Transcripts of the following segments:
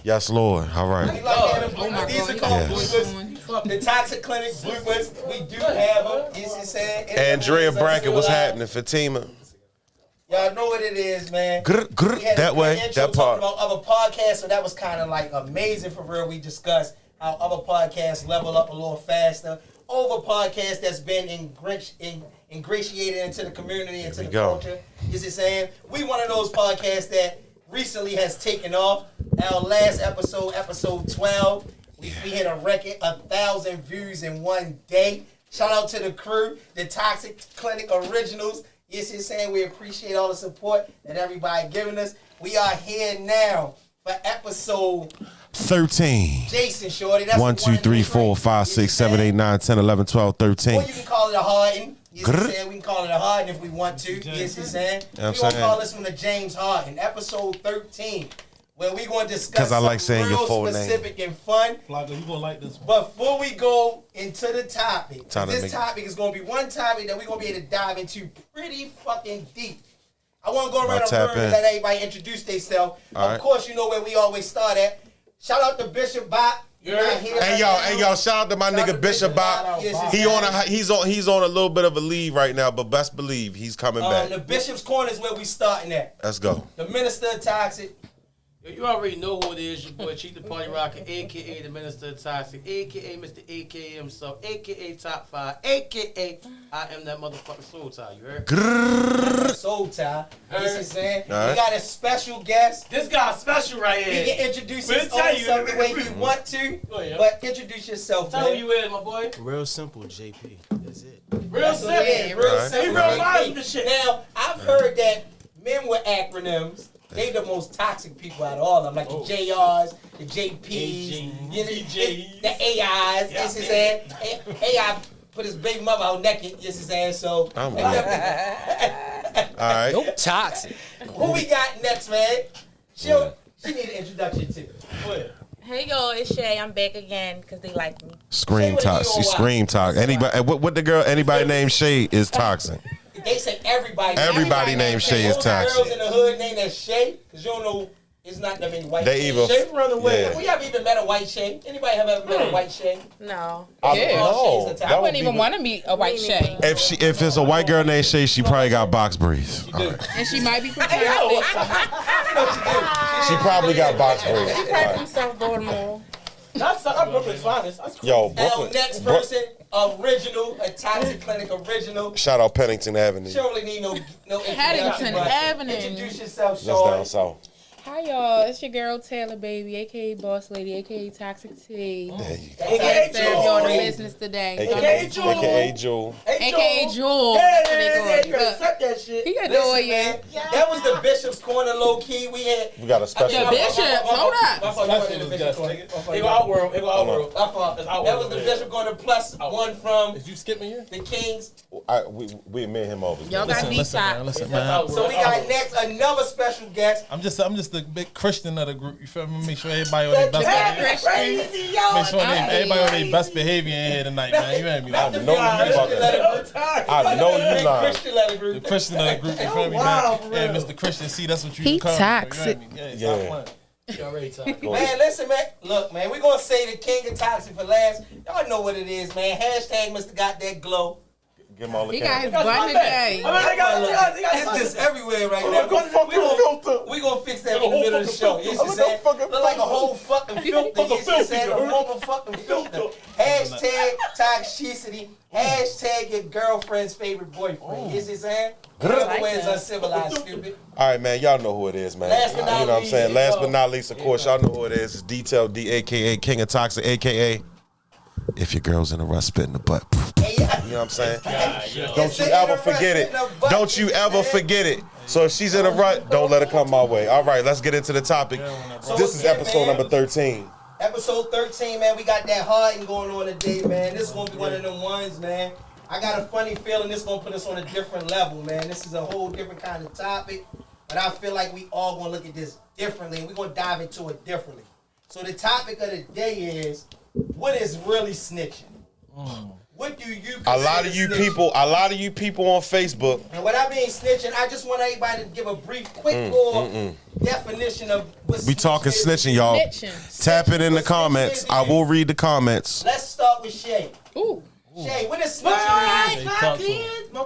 Yes, Lord. All right. These are called bloopers. The Toxic Clinic bloopers. We do have them. You see what I'm saying? Andrea Brackett, what's happening? Fatima. Y'all know what it is, man. That way, that part. About other podcasts, so that was kind of like amazing for real. We discussed how other podcasts level up a little faster over podcasts that's been ingratiated into the community, into the culture. You see what I'm saying? We one of those podcasts that recently has taken off. Our last episode, episode 12, we hit a record 1,000 views in one day. Shout out to the crew, the Toxic Clinic Originals. You see what I'm saying? We appreciate all the support that everybody giving us. We are here now for episode 13. Jason, shorty. That's 1, 2, 3, 4, 5, 6, 7, 8, 9, 10, 11, 12, 13. Or you can call it a Harden. You see what I'm saying? We can call it a Harden if we want to. You see what I'm saying? We're going to call this one the James Harden, episode 13, where we're going to discuss something real specific and fun. Flocka, you going to like this one. Before we go into the topic, this topic is going to be one topic that we're going to be able to dive into pretty fucking deep. I want to go around the room and let everybody introduce themselves. Of course, you know where we always start at. Shout out to Bishop Bop. Hey y'all! Shout out to my nigga Bishop Bop. He's on a little bit of a leave right now, but best believe he's coming back. The Bishop's Corner is where we starting at. Let's go. The Minister of Toxic. You already know who it is. Your boy Cheat the Party Rocker, a.k.a. the Minister of Toxic, a.k.a. Mr. A.K.A. himself, a.k.a. Top 5, a.k.a. I am that motherfucking Soul Tie. You heard? Soul Tie. You see what I'm saying? We got a special guest. This guy's special right here. He can introduce himself the way you want to, but introduce yourself, Tell who you is, my boy. Real simple, JP. That's it. Real simple. Yeah, real simple. Real live shit. Now, I've heard that men with acronyms, they the most toxic people out of all of them, like the JRs, the JPs, the AIs. You see what I'm saying? AI put his baby mother out naked. You see what I'm saying? So, all right. No toxic. Who we got next, man? She need an introduction too. Hey y'all, it's Shay. I'm back again because they like me. Scream talk. Scream talk. Anybody? What the girl? Anybody named Shay is toxic. They say everybody. Everybody named Shay is toxic. Girls in the hood named as Shay because you don't know. It's not that many white They Shay. Shay run away. Yeah. We haven't even met a white Shay. Anybody have ever met a white Shay? No. I wouldn't even want to meet a white Shay. If it's a white girl named Shay, she probably got box braids. Right. And she might be from She probably got box braids. She probably from South Baltimore. That's Brooklyn's finest. Yo, Brooklyn. Our next person, original, a Toxic Clinic original. Shout out Pennington Avenue. She don't really need no Paddington Avenue. Introduce yourself, That's Sean. down south. Hi y'all, it's your girl Taylor Baby, aka Boss Lady, aka Toxic T. AKA Jewel. Y'all the business today. AKA Jewel. AKA Jewel. Suck that shit. He got no idea. That was the Bishop's Corner, low key. We got a special. The Bishop, hold up. It go Outworld. That was the Bishop Corner plus one from. Did you skip me here? The Kings. We met him over. Y'all got me shot. Listen, man. So we got next another special guest. I'm just the big Christian of the group. You feel me? Make sure everybody on their best behavior. Make sure everybody on their best behavior in here tonight, man. You hear me? I know you lying. The Christian of the group. You feel me, man? Yeah, Mr. Christian. See, that's what you He call me. toxic. Yeah. You already toxic. Man, listen, man. Look, man, we're going to say the king of toxic for last. Y'all know what it is, man. Hashtag Mr. Got That Glow. Give him all the He got his bun today. It's just everywhere right now. We gonna fix that in the middle of the show. You see what I'm saying? Look like a whole fucking filter. You see what I'm saying? A whole fucking filter. Hashtag toxicity. Hashtag your girlfriend's favorite boyfriend. You see what I'm saying? Whatever way is uncivilized, stupid. All right, man. Y'all know who it is, man. Last but not you know what I'm least, saying? Last but not least, of course, y'all know who it is. It's Detail D, a.k.a. King of Toxic, a.k.a. If your girl's in a rut, spit in the butt. You know what I'm saying? Don't you ever forget it. Don't you ever forget it. So if she's in a rut, don't let her come my way. All right, let's get into the topic. This is episode number 13. Episode 13, man. We got that Harden going on today, man. This is going to be one of them ones, man. I got a funny feeling this is going to put us on a different level, man. This is a whole different kind of topic. But I feel like we all going to look at this differently, and we're going to dive into it differently. So the topic of the day is, what is really snitching? What do you? A lot of you consider snitching? people on Facebook. And what I mean snitching, I just want everybody to give a brief, quick little definition of what We talking is. snitching, y'all. Snitching. Tap it in the What snitching comments. is. I will read the comments. Let's start with Shay. Ooh. Shay, what is snitching to you? Talk to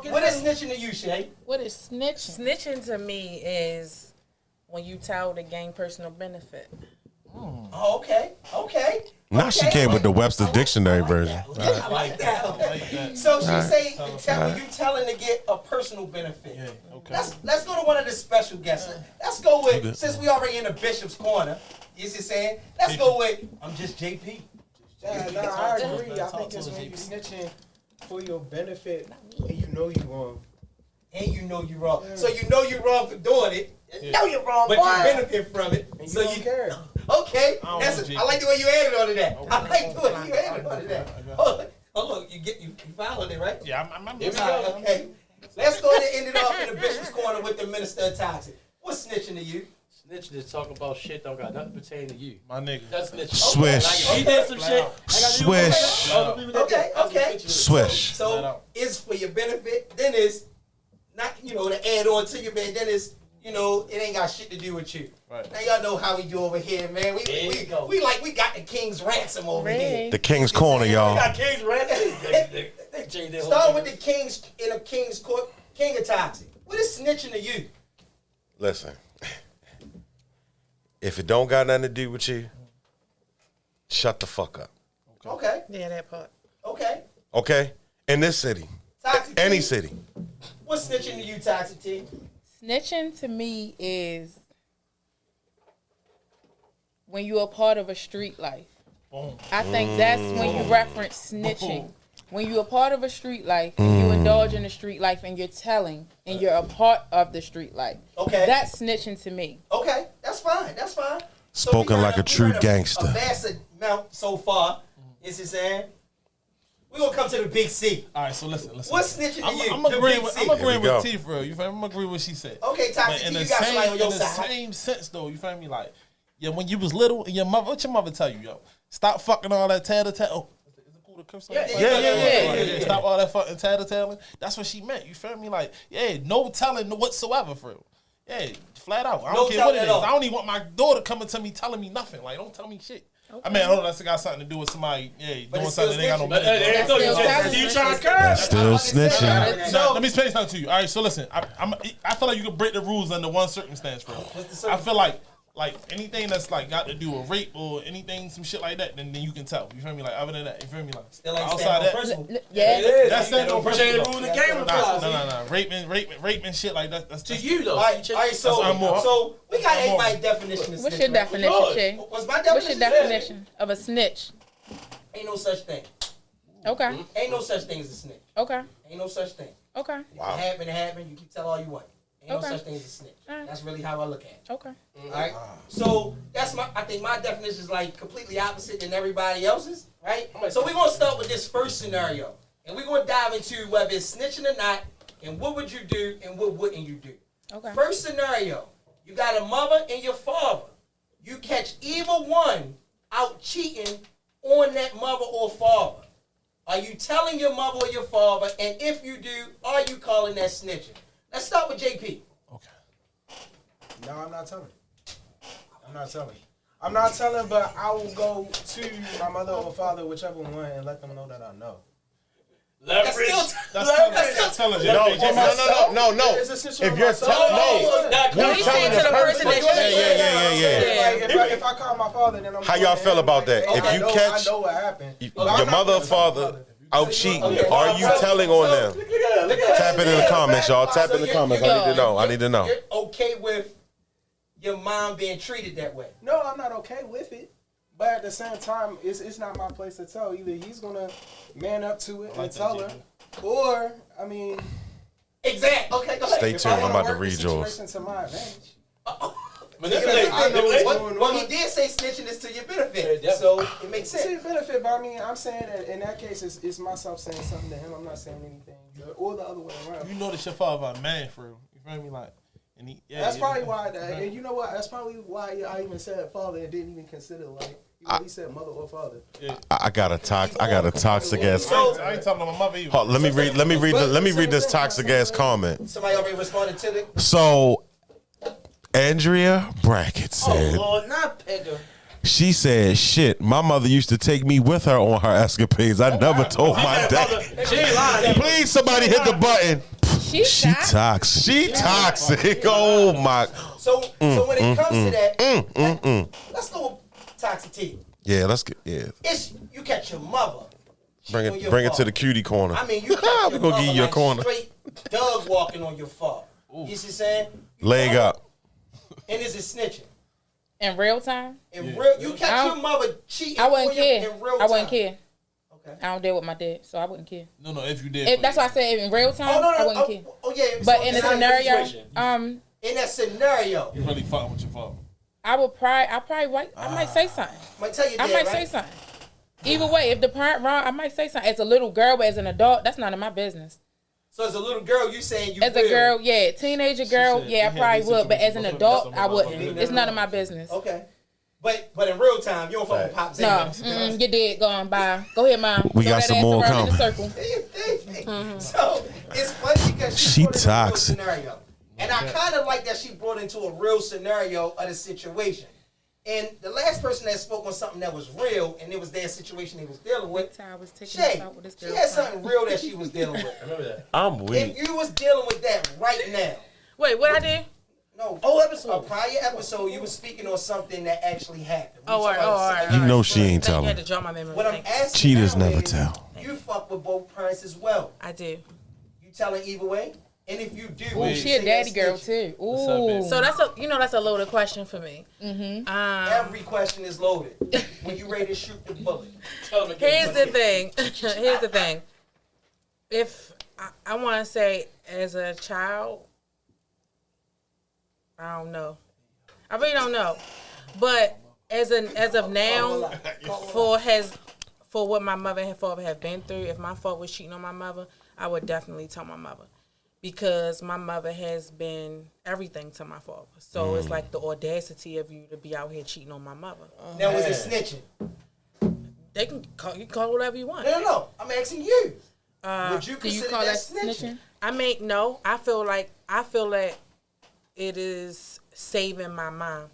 him. What is snitching to you, Shay? What is snitching? Snitching to me is when you tell to gain personal benefit. Oh, okay. Now she came with the Webster Dictionary version. I like that. So she say you telling to get a personal benefit. Yeah, okay. Let's go to one of the special guests. Let's go with, since we already in the Bishop's corner, you see saying? Let's go with, I'm just JP. Yeah, no, I agree. I think it's when you snitching for your benefit and you know you wrong. And you know you're wrong. So you know you're wrong for doing it. You know you're wrong, but boy. you benefit from it. And you So don't you care. Okay, don't that's know, I like the way you added on to that. Okay. I like the way you added on to that. Oh look, you followed it, right? Yeah, I'm Here we go. Okay. Let's go ahead and end it off in the Bishop's corner with the Minister of Toxic. What's snitching to you? Snitching is talking about shit don't got nothing pertaining to you. My nigga. That's snitching. Swish. Like, if he did some shit, Swish. Okay. Swish. So it's for your benefit. Then it's not, to add on to you, man. Then it's, it ain't got shit to do with you. Right. Now y'all know how we do over here, man. We got the King's ransom over here. The King's Corner, y'all. We got King's ransom. Start with the King's in a King's court. King of Toxic. What is snitching to you? Listen, if it don't got nothing to do with you, shut the fuck up. Okay. Yeah, that part. Okay. Okay? In this city, Toxic any T. city. What's snitching to you, Toxic T? Snitching to me is when you're a part of a street life. Boom. I think that's when you reference snitching. When you're a part of a street life and you indulge in the street life and you're telling and you're a part of the street life. Okay. That's snitching to me. Okay, that's fine. So Spoken we like a we true read gangster. A vast amount so far. Is he saying? We're going to come to the big C. All right, so listen. What's snitching to you? I'm The agreeing big with C. Here we go. T for real. You feel me? I'm agreeing with what she said. Okay, Toxic But T, you got somebody on your in the side. same sense though, you feel me? Like, yeah, when you was little, and your mother, what your mother tell you, yo? Stop fucking all that tattletale. Oh, is it cool to curse on that? Yeah. Stop all that fucking tattletaling. That's what she meant. You feel me? Like, yeah, no telling whatsoever for real. Yeah, flat out. I No don't care what telling it at is. all. I don't even want my daughter coming to me telling me nothing. Like, don't tell me shit. Okay. I mean, I know that's got something to do with somebody, But doing it's still something they ain't got no snitching. business doing. You trying to curse? That's still snitching. Nah, let me explain something to you. All right, so listen, I feel like you can break the rules under one circumstance, bro. I feel like anything that's like got to do with rape or anything, some shit like that, then you can tell. You feel me? Like other than that, you feel me? Like Still ain't outside standing on that, principle. Yeah. that's not no Change the principle. rule of the game. Nah. Rape and shit like that. That's To you though. All right, so we got everybody's definition of What's snitching. your definition, Shay? What's my What's your definition? definition of a snitch? Ain't no such thing. Okay. Ain't no such thing as a snitch. Okay. Ain't no such thing. Okay. It happen. You can tell all you want. Ain't Okay. no such thing as a snitch. Alright. That's really how I look at it. Okay. All right. So I think my definition is like completely opposite than everybody else's. Right. So we're gonna start with this first scenario, and we're gonna dive into whether it's snitching or not, and what would you do and what wouldn't you do. Okay. First scenario, you got a mother and your father. You catch either one out cheating on that mother or father. Are you telling your mother or your father? And if you do, are you calling that snitching? Let's start with JP. No, I'm not telling. I'm not telling, but I will go to my mother or father, whichever one, and let them know that I know. That's still That's telling you. No. It's a situation If you're myself. telling, No, he's saying to the person that Yeah. Like, if I call my father, then I'm How going y'all to feel him, about that? like, If I you know- catch I know what happened. your mother or father out cheating, are you telling on them? Tap it in the comments, y'all. Tap in the comments. I need to know. You're okay with your mom being treated that way? No, I'm not okay with it. But at the same time, it's not my place to tell. Either he's gonna man up to it and tell her, or I mean, Exactly. Okay, go ahead. Stay if tuned. I I'm wanna about to work the read yours. situation to my advantage. I know what's what, going well, on. he did say snitching is to your benefit, Yeah. so it makes It's a sense. benefit, but I mean, I'm saying that in that case, it's myself saying something to him. I'm not saying anything, or the other way around. You know that your father a man for real. You feel me? Like, and he. Yeah, That's yeah, probably yeah. why. And you know what? That's probably why I even said father and didn't even consider like He said mother or father. I got a toxic ass. I ain't telling my mother either. Hold, let me read this toxic ass comment. Somebody already responded to it. So, Andrea Brackett said, Oh Lord, not Pegger. she said, "Shit, my mother used to take me with her on her escapades. I never told my dad." She ain't lying. Please, somebody hit the button. She toxic. She toxic. Oh my. So when it comes to that, let's go with toxic T. Yeah, let's get. Yeah, It's you catch your mother. bring on it. your Bring it to father. the cutie corner. I mean, you catch we your gonna mother give you a like corner. straight dog walking on your father. You see what I'm saying? Leg up. And is it snitching? In real time, In real, you catch your mother cheating. I wouldn't on you care. In real time. I wouldn't care. Okay. I don't deal with my dad, so I wouldn't care. No, if you did. If, that's why I said in real time, Oh no, I wouldn't care. Oh yeah. But So in a it's not scenario, situation. In that scenario, You really fucking with your father. I might say something. might tell you I that, might right? say something. Either way, if the parent wrong, I might say something. As a little girl, but as an adult, that's none of my business. So as a little girl, you saying you As will. a girl, yeah, teenager girl, said yeah, I they had probably these would. But as an situations adult, before I the wouldn't. motherfucker. It's none of my business. Okay. But in real time, you don't fuck with pops. No, anyway. you did going by. Go ahead, mom. We Throw got that some ass more around in the coming. circle. So it's funny because She brought it into a real toxic. scenario. And I kind of like that she brought into a real scenario of the situation. And the last person that spoke on something that was real, and it was their situation they was dealing with, I was taking Shay, this out with this she girl. had something real that she was dealing with. Remember that. I'm weak. If you was dealing with that right now, Wait, what I did? no, episode. a prior episode, you was speaking on something that actually happened. We Oh, all right, talking about all right. something- You know she ain't Thank you, telling. had to draw my memory. What I'm Thanks. asking Cheaters now never is, tell. You fuck with both parents as well. I do. You telling either way? And if you do, Ooh, she a daddy girl too. Ooh. So that's a loaded question for me. Every question is loaded. When you ready to shoot the bullet. Here's the thing. Here's the thing. If I want to say as a child, I don't know. I really don't know. But as of now, for what my mother and father have been through, if my father was cheating on my mother, I would definitely tell my mother. Because my mother has been everything to my father. So it's like the audacity of you to be out here cheating on my mother. Now was it snitching? They can call it whatever you want. No. I'm asking you. Would you Do you consider call that that snitching? snitching? I mean, no. I feel like it is saving my mom,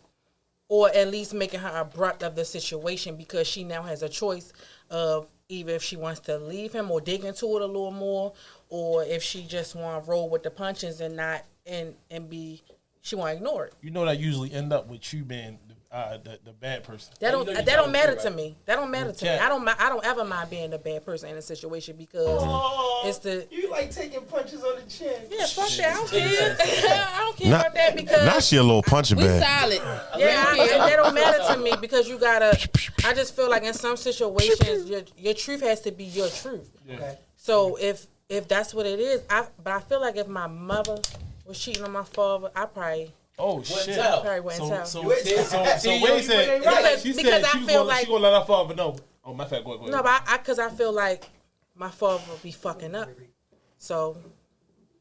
or at least making her abrupt of the situation because she now has a choice of either if she wants to leave him or dig into it a little more, or if she just want to roll with the punches and not and be she want to ignore it. You know that usually end up with you being the bad person. That you know you don't tell matter the to truth, me. That don't matter to me. can't. I don't ever mind being the bad person in a situation because it's the You like taking punches on the chin. yeah fuck that. I don't care. I don't care about that because Now she a little punching We bag. solid. that don't matter to me because you gotta. I just feel like in some situations your truth has to be your truth. Okay. So if that's what it is, but I feel like if my mother was cheating on my father, I probably Oh shit. tell. wouldn't tell. So You ain't- Wade said Because- she because said I she was feel gonna, like- she gonna let her father know. Oh my fact, go ahead. No, but because I feel like my father would be fucking up. So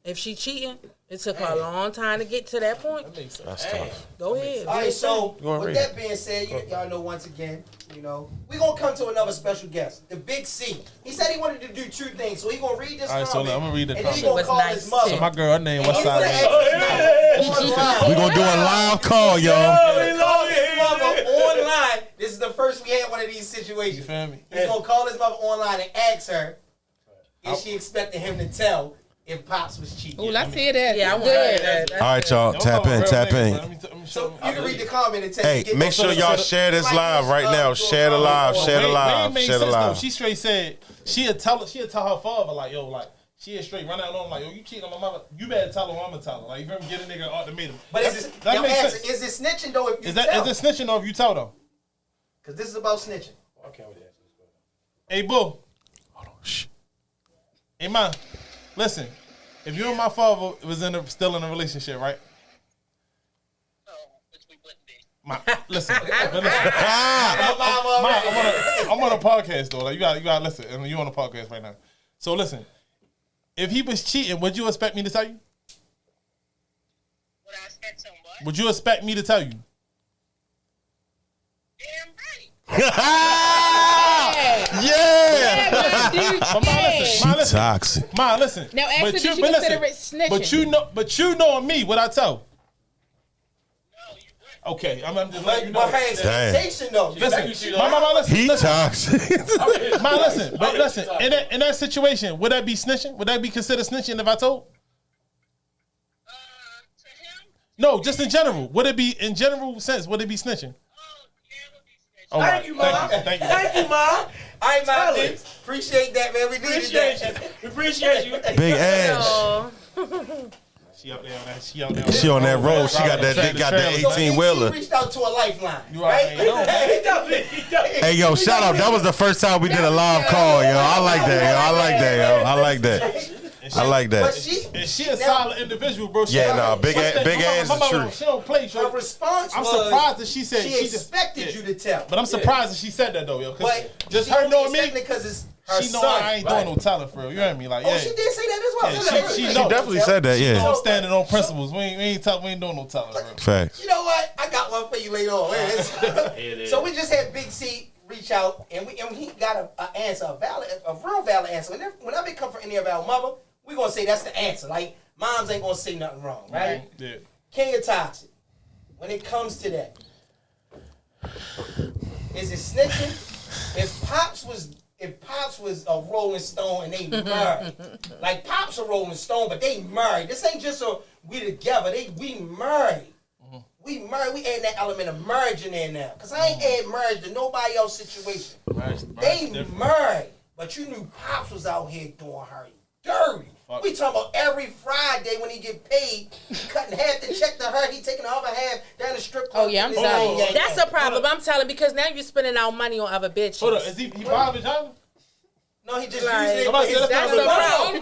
if she cheating, it took her a long time to get to that point. That's tough. Go ahead. All right, so wanna with read that being said, y'all know once again, we're going to come to another special guest, the Big C. He said he wanted to do two things, so he's going to read this All right, so comment. I'm gonna read the and then he's comment. going to call Was his nice, mother. So my girl, her name And West he's Side. gonna ask his mother We gonna do a live call, y'all. Call his mother online. This is the first we had one of these You situations. feel me? He's going to call his mother online and ask her if she expected him to tell if Pops was cheating. Ooh, let's hear that. Yeah, I That's want to good. hear that. All right, y'all. Don't Tap call in, her tap real name, in. bro. Let me So show you can read the comment and tell Hey, get make sure y'all share this live right now. Share the live, share the live, Wade made share the sense, though. live. She straight said she'll tell her father like, yo, like she'll straight run out on him like, yo, you cheating on my mother. You better tell her, I'm gonna tell her. Like, you feel me? Get a nigga an ultimatum. But that makes sense. is it snitching though if you Is tell? it snitching or if you tell though? Because this is about snitching. I can't wait to answer this question. Hey, boo. Hold on, shh. Hey, man. Listen. If you and my father was still in a relationship, right? Listen. I'm on a podcast though. Like you gotta listen. And you on a podcast right now. So listen. If he was cheating, would you expect me to tell you? Would I expect some what? Would you expect me to tell you? Damn right. Yeah. But Ma, listen. She toxic. Ma, listen. Now, actually, did she consider it snitching? But you knowing me, what I tell? Okay, I'm just letting you know. But her expectation though. Listen, Ma, listen. He toxic. Ma, listen. But listen, in that situation, would that be snitching? Would that be considered snitching if I told? No, just in general. Would it be in general sense? Would it be snitching? Oh, Thank you, Ma. Thank you. Thank you, Ma. All right, Ma. Appreciate that, man. We needed that. We appreciate you. Big ass. Oh. She up there on that. She on that road. She got that 18-wheeler. She reached out to a lifeline. You right? Hey, yo, shout out. That was the first time we did a live call, yo. I like that, yo. I like that. I like that. And she a solid individual, bro. Yeah, nah, big ass is the truth. She don't play. Her response I'm was, surprised that she said she expected you to tell. But I'm surprised that she said that though, yo. But just her knowing me, because it's her she know son, I ain't doing no telling for real. You hear me? Like, Oh, she did say that as well. Yeah, she definitely said that, yeah. I'm standing on principles. We ain't doing no telling, bro. Facts. You know what? I got one for you later on. So we just had Big C reach out, and he got an answer, a real valid answer. Whenever it come from any of our mother, we gonna say that's the answer. Like, moms ain't gonna say nothing wrong, right? Yeah. King of Toxic. When it comes to that, is it snitching? If Pops was a Rolling Stone and they married, like Pops a Rolling Stone, but they married. This ain't just a we together. We married. We married. We add that element of marriage in there now, cause I ain't add marriage to nobody else's situation. They married, but you knew Pops was out here doing her dirty. We talking about every Friday when he get paid, cutting half the check to her, he taking the other half down the strip club. Oh yeah, I'm This telling you. That's a problem. I'm telling because now you're spending our money on other bitches. Hold up, is he buying vagina? No, he just Like, using it. that's a problem. He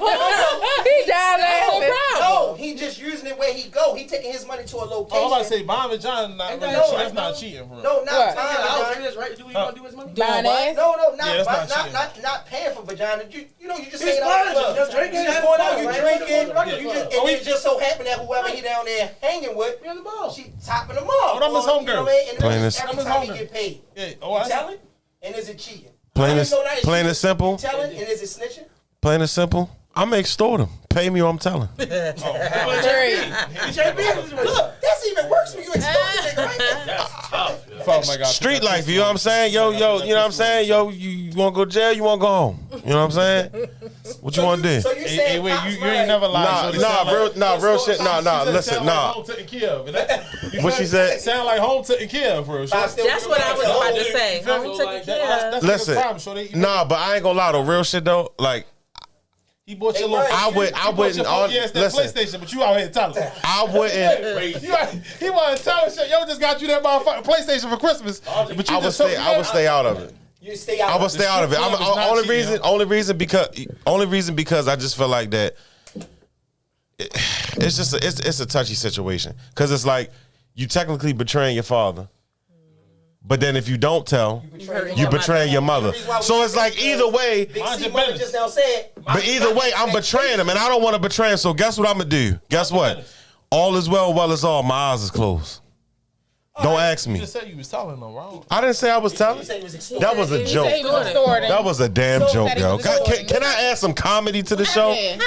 died laughing. No, he just using it where he go. He taking his money to a location. Oh, I'm about to say buying vagina. That's not cheating, bro. No, not What? buying vagina. Right? Do we gonna do his money? Buying ass? No, Yeah, that's not paying for vagina. You just He's saying out splurging, just drinking, You just having going out, fun, you right? drinking, Right. you just, and it just so happened that whoever he down there hanging with, We on the ball. she topping him off. Oh, I'm his homegirl. You know what I mean? And Plain then as- every I'm his time he homegirl. get paid. Yeah. You Oh, telling? And is it cheating? Plain I as didn't know that plain shit. as simple. You telling? And is it snitching? Plain and simple. I'm extorting. Pay me or I'm telling. Look, that's even worse when you extort it, right? Oh my God. Street life, you know what I'm saying? Yo, you know what I'm saying? Yo, you want to go to jail? You want to go home? You know what I'm saying? What you want to do? So you saying wait, Pops you ain't never lied. Real shit. Listen, Home to in Kiev. What she said? Sound like home to in Kiev, bro. Pops still That's what I was about to say. You feel me? Home to Like, the that's kid. Listen, the problem. So they, but I ain't gonna lie though. Real shit though. Like, he bought your Hey, little. I wouldn't. Yes, that Listen, PlayStation, but you out here telling. I wouldn't. He wasn't telling shit. Yo, just got you that motherfucking PlayStation for Christmas. But you I would just stay out of it. You stay out. I would stay out of it. club is not Only reason because I just feel like that. It's just it's a touchy situation because it's like you technically betraying your father, but then if you don't tell, you betraying your mother. So it's like either way. Big Mind C your mother business. just now said. But either way, I'm betraying him, and I don't want to betray him. So guess what I'm gonna do? Guess what? All is well is all. My eyes is closed. Don't ask You me. just said you was telling them wrong. I didn't say I was telling. He said he was extorting. That was a He joke. said he was extorting. That was a damn joke, Said he yo. was extorting. Can I add some comedy to the show? Yeah.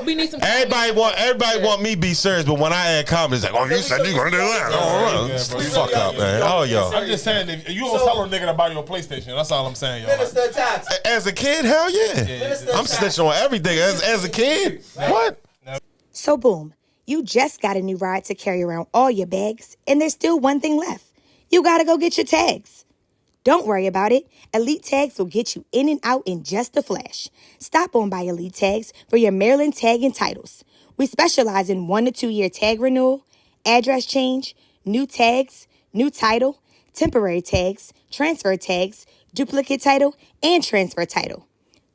We need some. Everybody want me to be serious, but when I add comedy, it's like, oh, you said you gonna do that. Oh, Yeah, shut bro. the fuck up, man. Oh, yo. I'm just saying, if you don't tell a nigga to buy you a PlayStation, that's all I'm saying, yo. Minister Toxic. As a kid, hell yeah. Minister I'm Toxic. snitching on everything. As a kid, what? So boom, you just got a new ride to carry around all your bags, and there's still one thing left. You gotta go get your tags. Don't worry about it. Elite Tags will get you in and out in just a flash. Stop on by Elite Tags for your Maryland tag and titles. We specialize in 1 to 2 year tag renewal, address change, new tags, new title, temporary tags, transfer tags, duplicate title, and transfer title.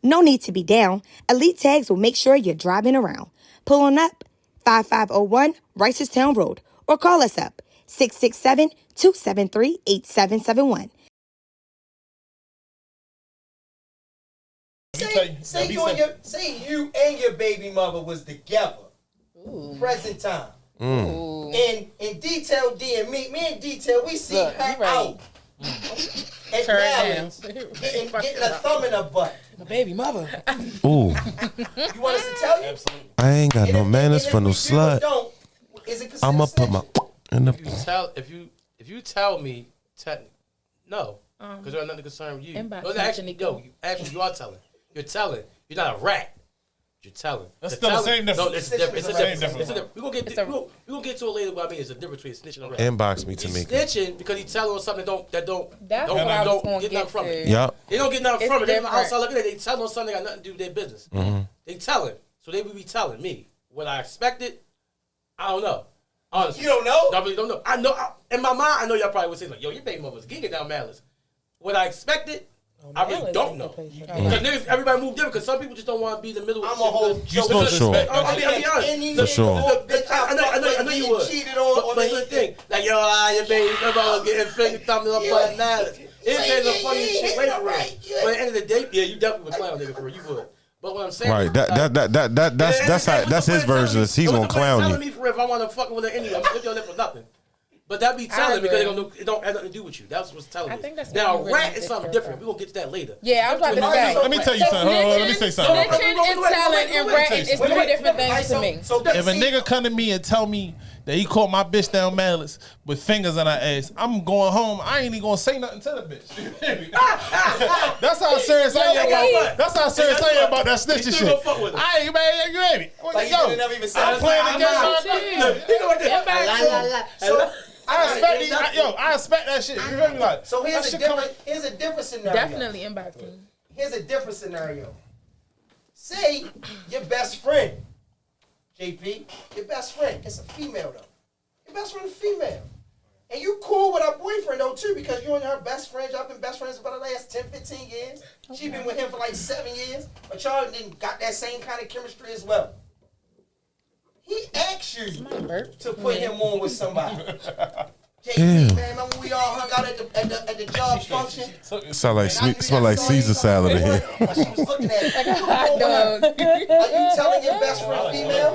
No need to be down. Elite Tags will make sure you're driving around. Pull on up 5501 Ricerstown Road or call us up 667-273-8771. Say you and your baby mother was together. Present time. In Detail D and me and Detail, we see her Look, you right. out. And getting married, getting a thumb in her butt. My baby mother. Ooh, You want us to tell you? I ain't got no manners for no slut. Is it considered I'ma put my in the. If you tell me, no, because there's nothing to concern with you. Inbox No, actually, you are telling. You're telling. You're not a rat. You're telling. That's still the same difference. No, it's different. It's a Same difference. difference. We're gonna get to it later. What I mean is the difference between snitching and a rat. Inbox me, He's Tamika. snitching because he's telling on something that don't That's what I was gonna get get nothing from it. to. Yup. They don't get nothing It's from it. They different. outside looking at it. They telling on something that got nothing to do with their business. Mm-hmm. They telling. So they would be telling me. What I expected, I don't know. Honestly. You don't know? I really don't know. I know. In my mind, I know y'all probably would say, like, yo, your baby mother's geeking down Malice. What I expected, I really don't know. Because niggas, everybody move different. Because some people just don't want to be in the middle of I'm a whole You supposed to Sure. respect I'll that. be honest. For sure. I know you would. Cheated on, But here's the thing. Like, yo, your baby mother getting finger thumbing up by Malice. It's the funny shit. Wait for it. But at the end of the day, yeah, you definitely would clown nigga for real. You would. But what I'm saying, Right. That's his version. He's gonna clown telling you. me for if I want to fuck with her anyway, I'm flipping on it for nothing. But that be telling because it don't have nothing to do with you. That's what's telling I me. think that's Now, really rat is something different. different. We're gonna get to that later. Yeah, I was about to say. Let me tell you something. Hold on, let me say something. Snitching and telling and ratting is three different things to me. If a nigga come to me and tell me that he caught my bitch down Malice with fingers in her ass, I'm going home. I ain't even gonna say nothing to the bitch. That's how serious I am about. That's how serious I am about that snitching shit. I ain't man, you ain't me. Like, you never even said I'm playing the game. So I expect that shit. You feel me? Like, So that shit come- here's a different scenario. Definitely inbox me. Here's a different scenario. Say your best friend, JP, your best friend, it's a female though. Your best friend is female. And you cool with her boyfriend though too, because you and her best friends, y'all been best friends for the last 10, 15 years. She been with him for like 7 years, but y'all didn't got that same kind of chemistry as well. He asked you to put him on with somebody. JP, man, remember we all hung out at the job function? Smell like Caesar salad in here. She was looking at you. Hot dog. Are you telling your best friend female?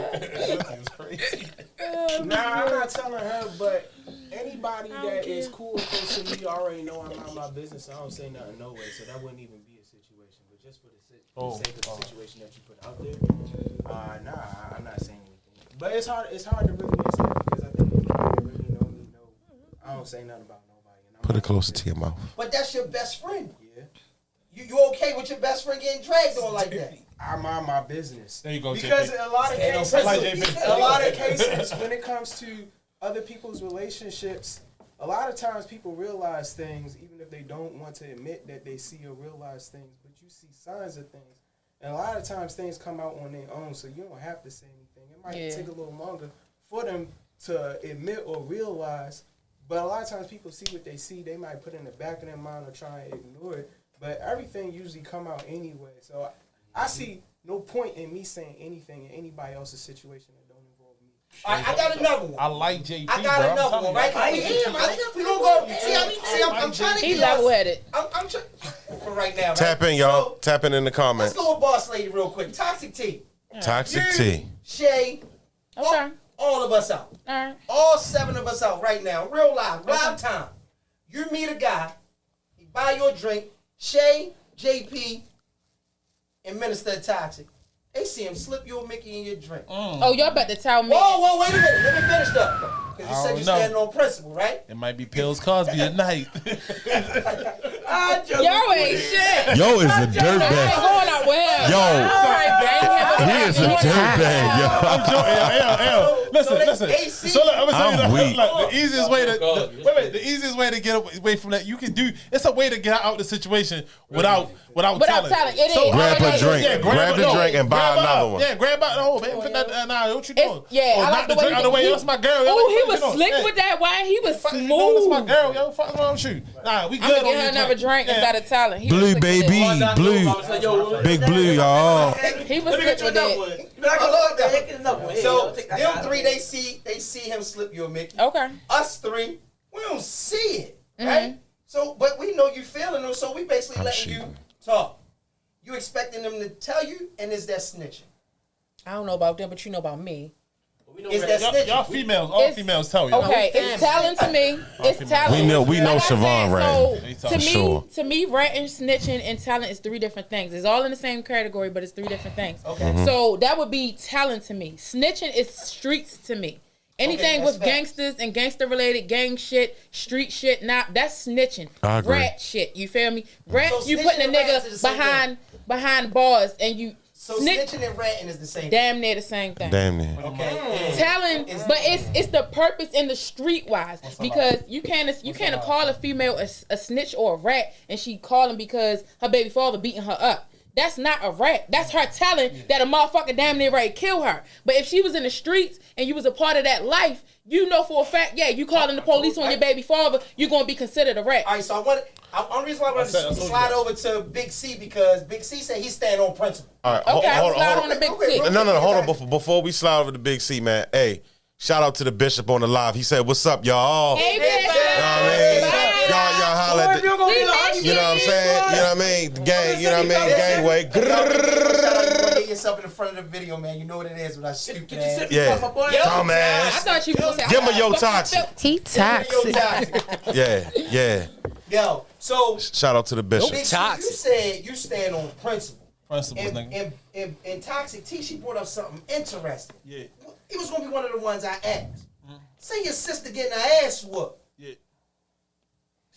Nah, I'm not telling her, but anybody that is cool and close to me already know I'm not my business. So I don't say nothing no way, so that wouldn't even be a situation. But just for the sake of the situation that you put out there, nah, I'm not saying anything. But it's hard to really answer that because I think if you really know me, I don't say nothing about nobody. And Put it closer to your mouth. But that's your best friend. Yeah. You okay with your best friend getting dragged on like that? I mind my business. There you go, Because JP. a lot of cases, Like JP. a lot of cases, when it comes to other people's relationships, a lot of times people realize things even if they don't want to admit that they see or realize things, but you see signs of things. And a lot of times things come out on their own, so you don't have to say anything. It might take a little longer for them to admit or realize, but a lot of times people see what they see. They might put it in the back of their mind or try and ignore it, but everything usually come out anyway. So I see no point in me saying anything in anybody else's situation that don't involve me. All right, I got another one. I like JP, I got bro. another one, right? We gonna go. See, I'm trying to He get level-headed. I'm trying for right now. Right? Tap in, y'all. So, Tap in the let's comments. go with Boss Lady real quick. Toxic T. Toxic T. Shay. Okay. All of us out. All right. All 7 of us out right now. Real live. Live time. You meet a guy. He buy you a drink. Shay, JP, and Minister Toxic. They see him slip you a Mickey in your drink. Oh, y'all about to tell me. Whoa, wait a minute. Let me finish though. Because you said you're standing on principle, right? It might be Pills Cosby tonight. Yo ain't shit. Yo is a I ain't dirtbag. going out with him. Yo. All right, bang him. He is a dirtbag, yo. I'm joking. Yo. Listen. AC. So look, I'm gonna I'm tell you weak. like, the easiest way to the easiest way to get away from that, you can do. It's a way to get out of the situation without telling. It So, is. Grab a drink. Yeah, Grab the drink and buy grab another out. one. Yeah, grab out. Oh, man, put that. Nah, what you doing? Yeah, oh, I like knock the the drink way out the way. That's my girl. Yo, Oh, he what was you doing? slick Yeah. with that wine. He was Fuck you doing? That's my smooth. girl. Yo, fuck wrong with you. Nah, we good. I'm gonna on get her this another joint. drink Yeah. instead of talent. He was Blue slick with baby. it. Blue. Big blue, y'all. He was slick with it. So them 3, they see him slip you a Mickey. Okay. Us 3, we don't see it, right? So, but we know you feeling them, so we basically I'm letting you cheating. talk. You expecting them to tell you, and is that snitching? I don't know about them, but you know about me. is that snitching. Y'all females, all females tell you. Okay, it's telling to me. It's telling. We know Like I Siobhan said, right. So to me, ratting, snitching, and telling is 3 different things. It's all in the same category, but it's 3 different things. Okay. So that would be telling to me. Snitching is streets to me. Anything that's with facts. gangsters and gangster related gang shit, street shit, that's snitching. I agree. Rat shit. You feel me? Rats, So you putting a snitching and rats is the nigga same behind bars and you So snitching and ratting is the same. damn near the same thing. Damn near. Okay. Telling, but it's the purpose in the street wise because you can't call a female a snitch or a rat and she calling because her baby father beating her up. That's not a rat. That's her telling that a motherfucker damn near ready to kill her. But if she was in the streets and you was a part of that life, you know for a fact, you calling the police on your baby father, you're gonna be considered a rat. All right, so only reason why I want to slide over to Big C because Big C said he's staying on principle. All right, Okay, hold slide on. on the Big Okay, C. bro. No, hold on. Before we slide over to Big C, man. Hey, shout out to the Bishop on the live. He said, "What's up, y'all?" Hey, Hey, bitch. man. You know what I mean? Bye. Y'all holler at the, you know what I'm saying? You know what I mean? The gang, you know what I mean? Gangway. Shout out, you want to get yourself in the front of the video, man. You know what it is with that stupid ass. Yeah. I Dumbass. thought you was Give him a yo toxic. He toxic. Yeah. Yo, so Shout out to the Bishop. Big C, you said you stand on principle. Principles, nigga. And Toxic T, she brought up something interesting. Yeah. It was gonna be one of the ones I asked. Say your sister getting her ass whooped. Yeah.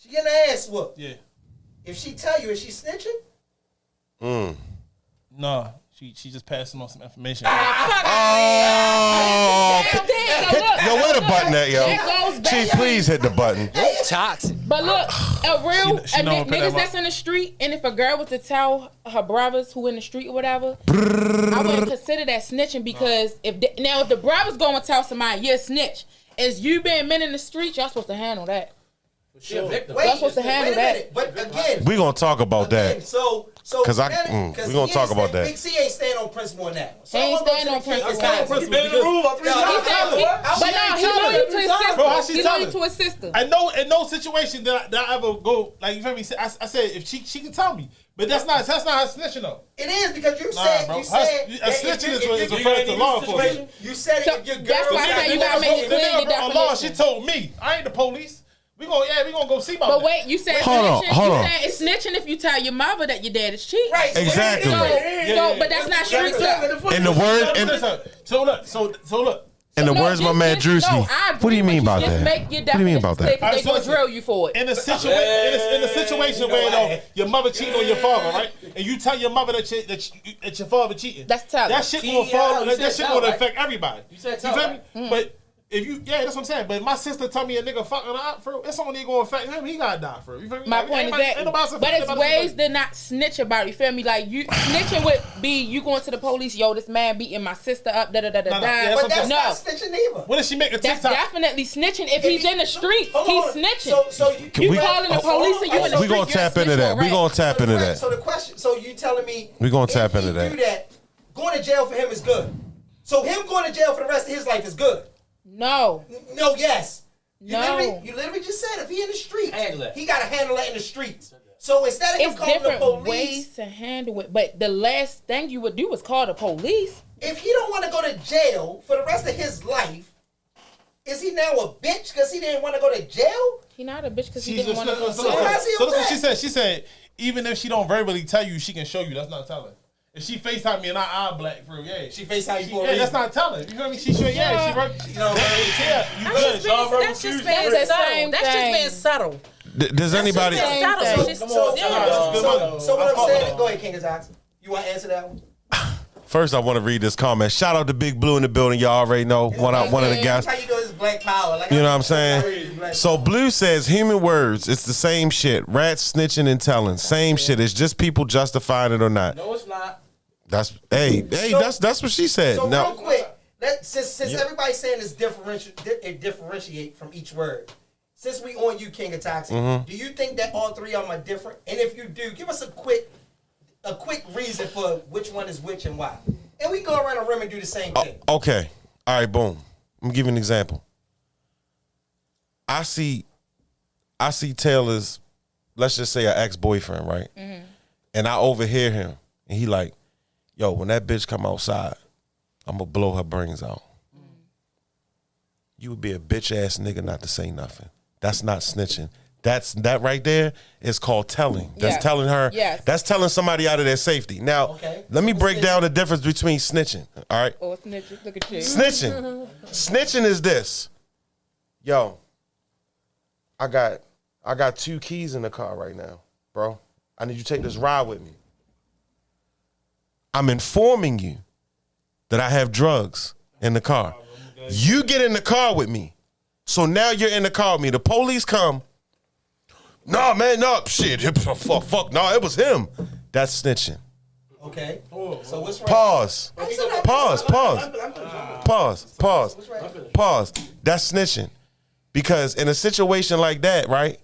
She getting her ass whooped. Yeah. If she tell you, is she snitching? Nah, she just passing on some information. Oh, yo, where the button at, yo? That goes back. Chief, please hit the button. Toxic. But look, She know what niggas that that's in the street, and if a girl was to tell her brothers who in the street or whatever, I wouldn't consider that snitching because if the brothers go and tell somebody you're a snitch, as you being men in the street, y'all supposed to handle that. She a victim. Wait, Y'all supposed to handle wait a that. minute. But again, We gonna talk about again, that. so 'Cause I- because we gonna he talk ain't about stand- that. Big C ain't stand on principle on that one. So He ain't I'm gonna stand go on to the principle. King of Principle because- Yo, He loyal to his sister. Bro, how she He telling? loyal to his sister. I know in no situation that I ever go like you feel me. I said if she can tell me, but that's not her snitching though. It is because you Nah, said bro. you said A that if snitching you- is if you- referred to law enforcement. You said So if your girl that's why I said you gotta make it clear your Allah, she definition. told me. I ain't the police. We gonna go see about But that. wait, you said Hold on, snitching. hold You on. said it's snitching if you tell your mother that your dad is cheating. Right. Exactly. But that's not street stuff. In the word, So look. in the No, words of my just- man just- no, Drewski. I What do you agree mean with about Just that? make your What do you mean about that? They gonna drill you for it. In a situation where your mother cheating on your father, right? And you tell your mother that your father cheating. That's telling. That shit will fall. you said That shit tell, will right? affect everybody. You said feel tell, me? Mm. But if you, that's what I'm saying. But if my sister tell me a nigga fucking her up, for real, it's only gonna affect him. He gotta die for real. You feel me? My Like, point is ain't that, nobody but it's about ways to not snitch about it. You feel me? Like you snitching would be you going to the police. Yo, this man beating my sister up. Da da da da No, da. yeah, But that's No, not snitching either. What if she make a that's TikTok? definitely snitching. If he's in the streets, Hold he's on. snitching. So you We- calling the police and you in the We street. gonna you're a tap into snitch that. or We rat. gonna tap into that. So the question. So you telling me We gonna tap if into he that. do that, going to jail for him is good. So him going to jail for the rest of his life is good. No, No, yes. You No. literally just said if he in the streets, Handle it. he got to handle that in the streets. So instead of him it's calling the different police, ways to handle it. But the last thing you would do is call the police. if he don't want to go to jail for the rest of his life, is he now a bitch because he didn't want to go to jail? He not a bitch because he She's didn't want to go. so to jail. how's he that's what upset? she said. She said even if she don't verbally tell you, she can show you. That's not telling. If she FaceTime me and I black for yeah. She FaceTime you for a Yeah, that's reason. not telling. You feel me? She sure You yeah. She know, you That's good. just being the subtle. same That's just thing. being subtle. Does anybody? Same Subtle. thing. She's just- So yeah. what I'm saying, go ahead, King of Zox. You want to answer that one? First, I want to read this comment. Shout out to Big Blue in the building. Y'all already know one of the guys. That's how you do this black power. Like, You know what I'm saying? So Blue says human words. It's the same shit. Rats snitching and telling. Same shit. It's just people justifying it or not. No, it's not. That's that's what she said. So real Now quick, since everybody's saying it's differentiate from each word. Since we on you, King of Toxic, do you think that all three of them are different? And if you do, give us a quick reason for which one is which and why. And we go around the rim and do the same thing. okay. All right, boom. I'm gonna give you an example. I see Taylor's, let's just say, an ex-boyfriend, right? And I overhear him, and he like, yo, when that bitch come outside, I'm gonna blow her brains out. you would be a bitch ass nigga not to say nothing. That's not snitching. That right there is called telling. That's telling her. Yes. That's telling somebody out of their safety. Now, let me break down the difference between snitching. All right. Or snitching. Look at you. Snitching is this. Yo, I got 2 keys in the car right now, bro. I need you to take this ride with me. I'm informing you that I have drugs in the car. You get in the car with me. So now you're in the car with me. The police come. No, man, no, shit. Fuck, no, it was him. That's snitching. Okay. So what's right? Pause. That's snitching. Because in a situation like that, right?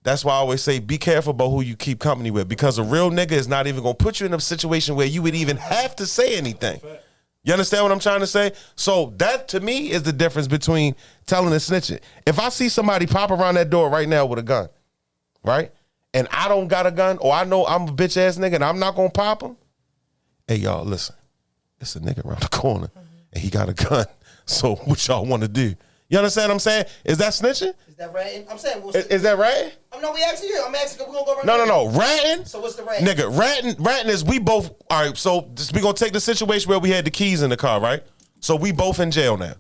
That's why I always say be careful about who you keep company with. Because a real nigga is not even going to put you in a situation where you would even have to say anything. You understand what I'm trying to say? So that, to me, is the difference between telling and snitching. If I see somebody pop around that door right now with a gun, right? And I don't got a gun, or I know I'm a bitch ass nigga and I'm not gonna pop him. Hey, y'all, listen. It's a nigga around the corner and he got a gun. So what y'all want to do? You understand what I'm saying? Is that snitching? Is that ratting? I'm saying. Is that ratting? No, we asking you. I'm asking. We're gonna go right No. Ratting? So what's the ratting? Nigga, ratting is we both. All right, so we gonna take the situation where we had the keys in the car, right? So we both in jail now.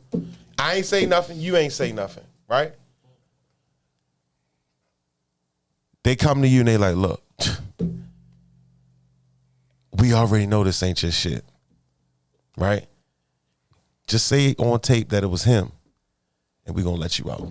I ain't say nothing. You ain't say nothing, right? They come to you and they like, look, we already know this ain't your shit, right? Just say on tape that it was him, and we gonna let you out.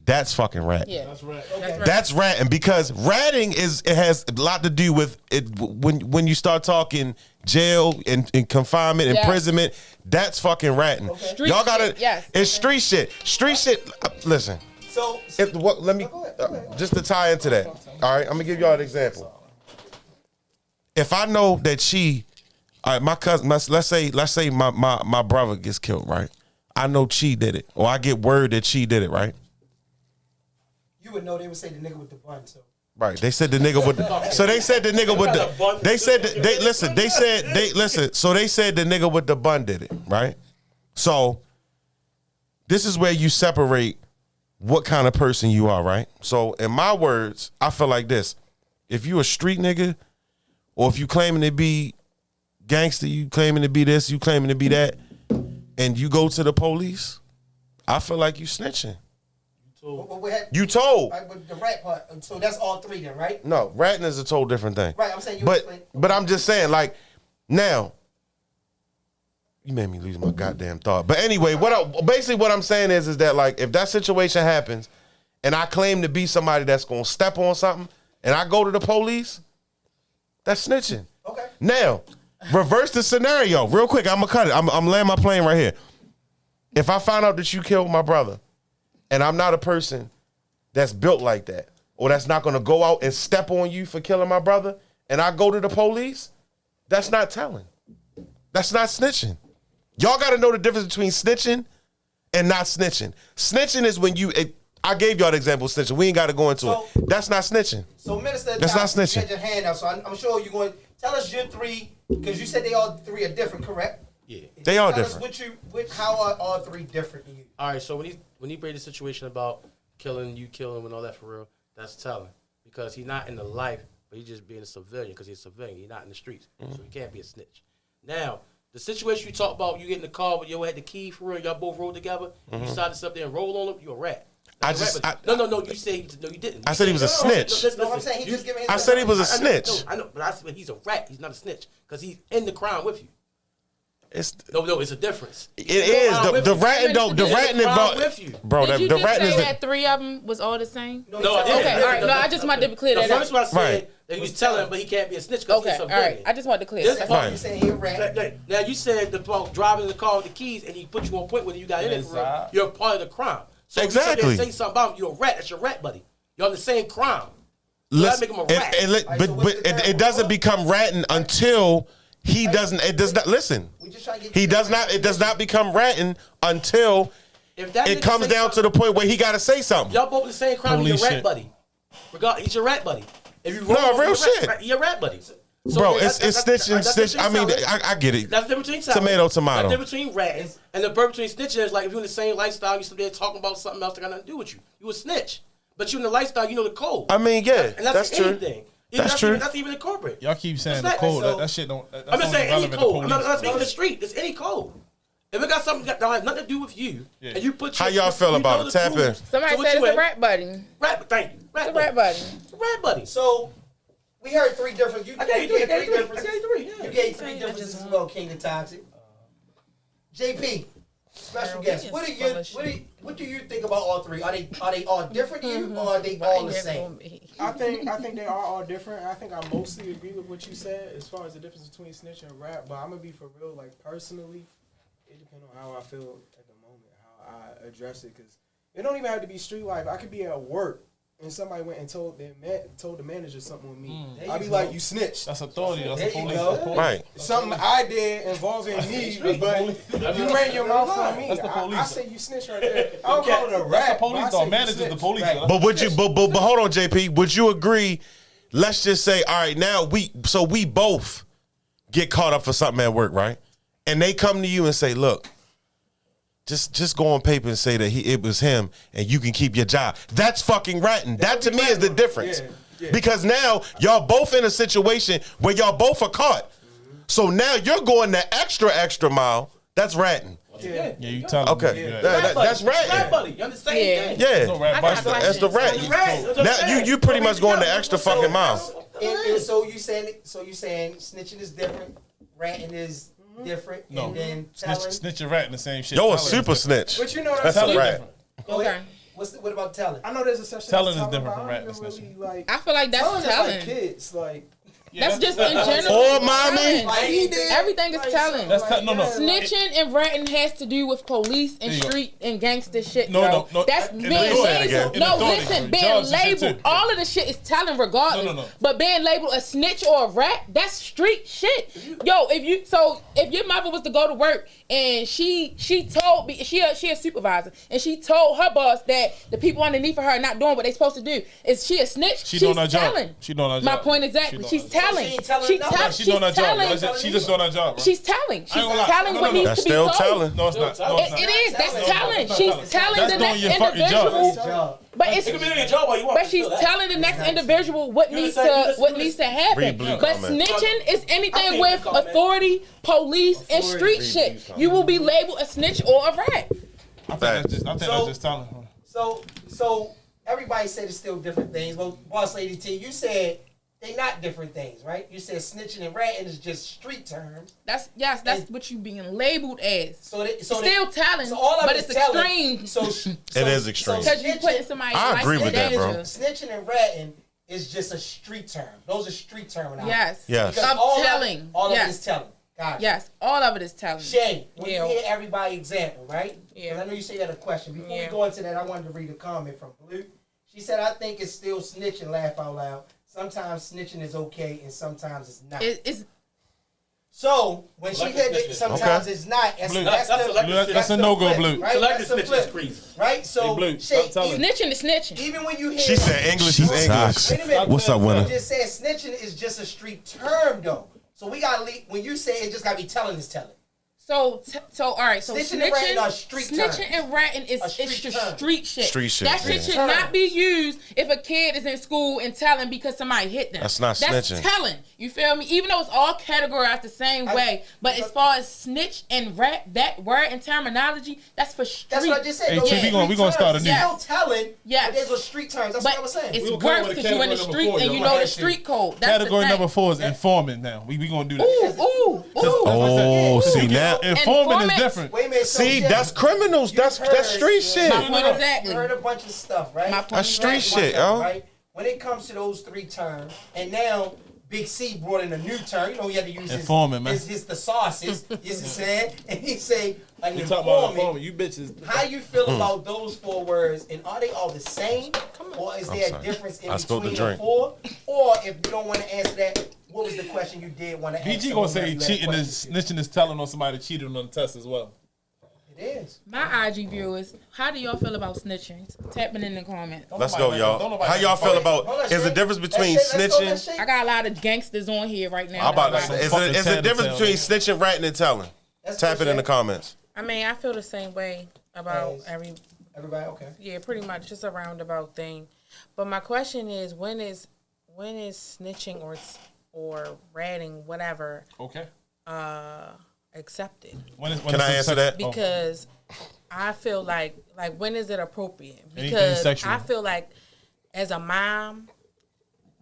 That's fucking rat. Yeah, That's right. Okay. That's ratting, because ratting it has a lot to do with it when you start talking jail and confinement, imprisonment. That's fucking ratting. Street Y'all gotta. shit, yes. It's street shit. Street shit. Listen. So Let me just to tie into that. All right, I'm gonna give y'all an example. If I know that all right, my cousin, let's say my brother gets killed, right? I know Chi did it, or I get word that Chi did it, right? you would know. They would say the nigga with the bun. So. Right. They said the nigga with the. So they said the nigga with the. They said they listen. They said they listen. So they said the nigga with the bun did it, right? So this is where you separate what kind of person you are, right? So in my words, I feel like this: if you a street nigga, or if you claiming to be gangster, you claiming to be this, you claiming to be that, and you go to the police, I feel like you snitching. You told. Right, but the rat part. So that's all 3 then, right? No, ratting is a total different thing. Right. I'm saying you explain. But I'm just saying, like, now, you made me lose my goddamn thought. But anyway, basically what I'm saying is that, like, if that situation happens and I claim to be somebody that's gonna step on something and I go to the police, that's snitching. Okay. Now, reverse the scenario real quick. I'm gonna cut it. I'm laying my plane right here. If I find out that you killed my brother, and I'm not a person that's built like that, or that's not gonna go out and step on you for killing my brother, and I go to the police, that's not telling. That's not snitching. Y'all gotta know the difference between snitching and not snitching. Snitching is when I gave y'all the example of snitching. We ain't gotta go into it. That's not snitching. So Minister, that's not snitching. You had your hand out, so I'm sure you're going to tell us your 3, because you said they all 3 are different, correct? Yeah. They are Tell different. us how are all 3 different to you? All right, so when he bring the situation about killing and all that for real, that's telling, because he's not in the life, but he's just being a civilian because he's a civilian. He's not in the streets, so he can't be a snitch. Now, the situation you talk about, you get in the car with your had the key for real, y'all both rode together, you decided to sit up there and roll on him, you a rat. No, you said no, you didn't. I said he was a snitch. No, I'm saying he just giving his. I said he was a snitch. I know, but I said he's a rat. He's not a snitch because he's in the crime with you. It's a difference. It is the ratting don't the ratting involved, bro. Did you the just ratting say is that 3 of them was all the same? No, I didn't. Okay, all right. No, I just wanted to clear that The up. first one I said that he was telling, but he can't be a snitch because he's a Okay, all civilian. right. I just wanted to clear This that. part, You saying he a rat? now you said about driving the car with the keys and he put you on point when you got in it for real. You're a part of the crime. So Exactly. if you say something about him, you're a rat. That's your rat buddy. You're on the same crime. So that make him a rat. It doesn't become ratting until he doesn't. It does not listen. He does not. It does not become ratting until it comes down to the point where he got to say something. Y'all both in the same crime. He's your rat buddy. He's your rat buddy. If you wrong, real shit. You're a rat buddy. So Bro, that's- it's that's- snitching. that's Snitch. I mean, telling. I get it. That's the difference between telling. Tomato, tomato. That's the difference between ratting. And the difference between snitching is like if you're in the same lifestyle, you still there talking about something else that got nothing to do with you. You a snitch. But you in the lifestyle, you know the code. I mean, yeah, And that's true. anything. That's true. That's even in corporate. Y'all keep saying That's the not- code. so- That shit don't. That's I'm just saying any relevant to code. I'm not police. speaking the street. It's any code. If it got something that has nothing to do with you, Yeah. and you put How your, y'all feel you about know it? the Tap in. rules. Somebody So what said you it's a in? rat buddy. Rat, thank you. It's a rat buddy. It's a rat buddy. So we heard three different. You I gave you gave three. I three gave you differences. three. Yeah. You gave three differences as well, King of Toxic. JP, special Girl, guest. he What is do full you of shit. what do you think about all three? Are they all different to you, or are they all the same? I think they are all different. I think I mostly agree with what you said as far as the difference between snitch and rap. But I'm gonna be for real. Like personally, it depends on how I feel at the moment, how I address it. Because it don't even have to be street life. I could be at work and somebody went and told the manager something with me. I'd be like, you snitched. That's authority. That's There the you police. go. That's police. Right. Something I did involving me, but you ran your mouth on me. That's the police. I say you snitch right there. I don't call it a rap. The police don't manage the police. Right. Though. But would you? But hold on, JP. Would you agree? Let's just say, all right, now we both get caught up for something at work, right? And they come to you and say, look, just go on paper and say that it was him, and you can keep your job. That's fucking ratting. That to me is the difference. Yeah. Because now y'all both in a situation where y'all both are caught. So now you're going the extra mile. That's ratting. Yeah. Yeah, you tell them. Okay. Yeah. That's Rat ratting. buddy. You understand? Yeah. Yeah. No rap I got buster. a That's the rat. Rat. That's what I'm Now saying. you pretty much going the extra fucking mile. And so you saying snitching is different, ratting is different, No. and then telling. Snitch and rat in the same shit. Yo, a Telling super is snitch. But you know That's that's a Telling rat. is different. Go ahead. Okay. What about telling? I know there's a session. Telling that's is different but from I rap, don't even especially. really, like, I feel like that's telling is telling. like kids, like. Yeah, That's just in general. Oh, mommy. telling. Like, he did. Everything is telling. That's no. Snitching and ratting has to do with police and There you go. street and gangster shit, No, bro. no. That's In being authority labeled. again. In No, authority, listen, bro. being Jobs and shit labeled. too. All of the shit is telling regardless. No. But being labeled a snitch or a rat, that's street shit. Yo, if your mother was to go to work and she told me she a supervisor and she told her boss that the people underneath of her are not doing what they supposed to do, is she a snitch? She She's doing her job. telling. She doing her My job. point exactly. She She's doing her telling. She ain't telling She's enough. telling. She doing her job. telling. She just doing her job, bro. She's telling. She's ain't gonna lie. telling No, what no, needs That's to be still told. telling. No, it's not. No, it's not. It is. That's That's telling. not She's telling. telling That's the doing next your fucking job. individual. Job. But It could be doing your job while you want. but she's telling the next individual what needs understand? to what needs to happen. Read blue But comment. snitching is I anything think with blue comment. authority, police, and street Read shit. blue You will be labeled a snitch or a rat. I think that's just telling. So everybody said it's still different things. Well, Boss Lady T, you said they not different things, right? You said snitching and ratting is just street terms. That's what you being labeled as. So Still telling, so all of but it's it's telling. extreme. It is extreme. Because you putting somebody I agree with that, bro. Snitching and ratting is just a street term. Those are street terminology. Yes. Yes. Because Of all telling. All of it Yes. is telling. Got it. Yes, all of it is telling. Shay, when Yeah. you hear everybody example, right? Yeah. 'Cause I know you said you had a question. Before Yeah. we go into that, I wanted to read a comment from Blue. She said, I think it's still snitching, laugh out loud. Sometimes snitching is okay and sometimes it's not. It's So when she Selective said that snitching. sometimes it's not, that's, Blue. that's, That's the, selective That's a the no-go, flip, Blue. Right? Selective That's the snitching is flip, crazy. right? So Hey, Blue, Shay, stop telling. snitching is snitching. even when you hear She said English is English. Wait a minute. What's up, winner? You just said snitching is just a street term, though. So we got to when you say it, just got to be telling is telling. So all right. So Snitching and ratting are street terms. snitching and ratting is A street it's term. street shit. Street shit, That shit yeah. should not be used if a kid is in school and telling because somebody hit them. That's not That's snitching. telling. You feel me? Even though it's all categorized the same way, but as far as snitch and rat, that word and terminology, that's for street. That's what I just said. Hey, Those T, are we gonna street start a terms. new- It's still telling. Yes. But those are street terms. That's But what I was saying. it's We'll come worse with because you in the category streets number and four, you yo. know the Right. street code. That's Category the number thing. 4 is informant. Now we gonna do that. Ooh. Oh, see now. Informant is Informants. different. Wait a minute. So See, Jay, that's criminals. you That's heard- street shit. My point You exactly. heard a bunch of stuff, right? My point That's street exactly. shit, yo. Right? When it comes to those three terms, and now Big C brought in a new term. You know, he had to use Informant, man. his thesauces. You see what I'm saying? And he say an You talking about informant. informant? You bitches. How you feel about those 4 words, and are they all the same, or is there a sorry. difference in I spilled the between the drink. 4? Or if you don't want to answer that, what was the question you did want to ask? BG gonna say cheating is snitching is telling on somebody that cheated on the test as well. It is. My IG viewers, how do y'all feel about snitching? Tapping in the comments. Let's go, y'all. How y'all feel about? Is the difference between snitching? I got a lot of gangsters on here right now. How about that? Is the difference between snitching, ratting, and telling? Tap it in the comments. I mean, I feel the same way about everybody. Okay. Yeah, pretty much just a roundabout thing. But my question is, when is snitching or ratting, whatever, accepted? Can I answer that? Because I feel like when is it appropriate? Because I feel like as a mom,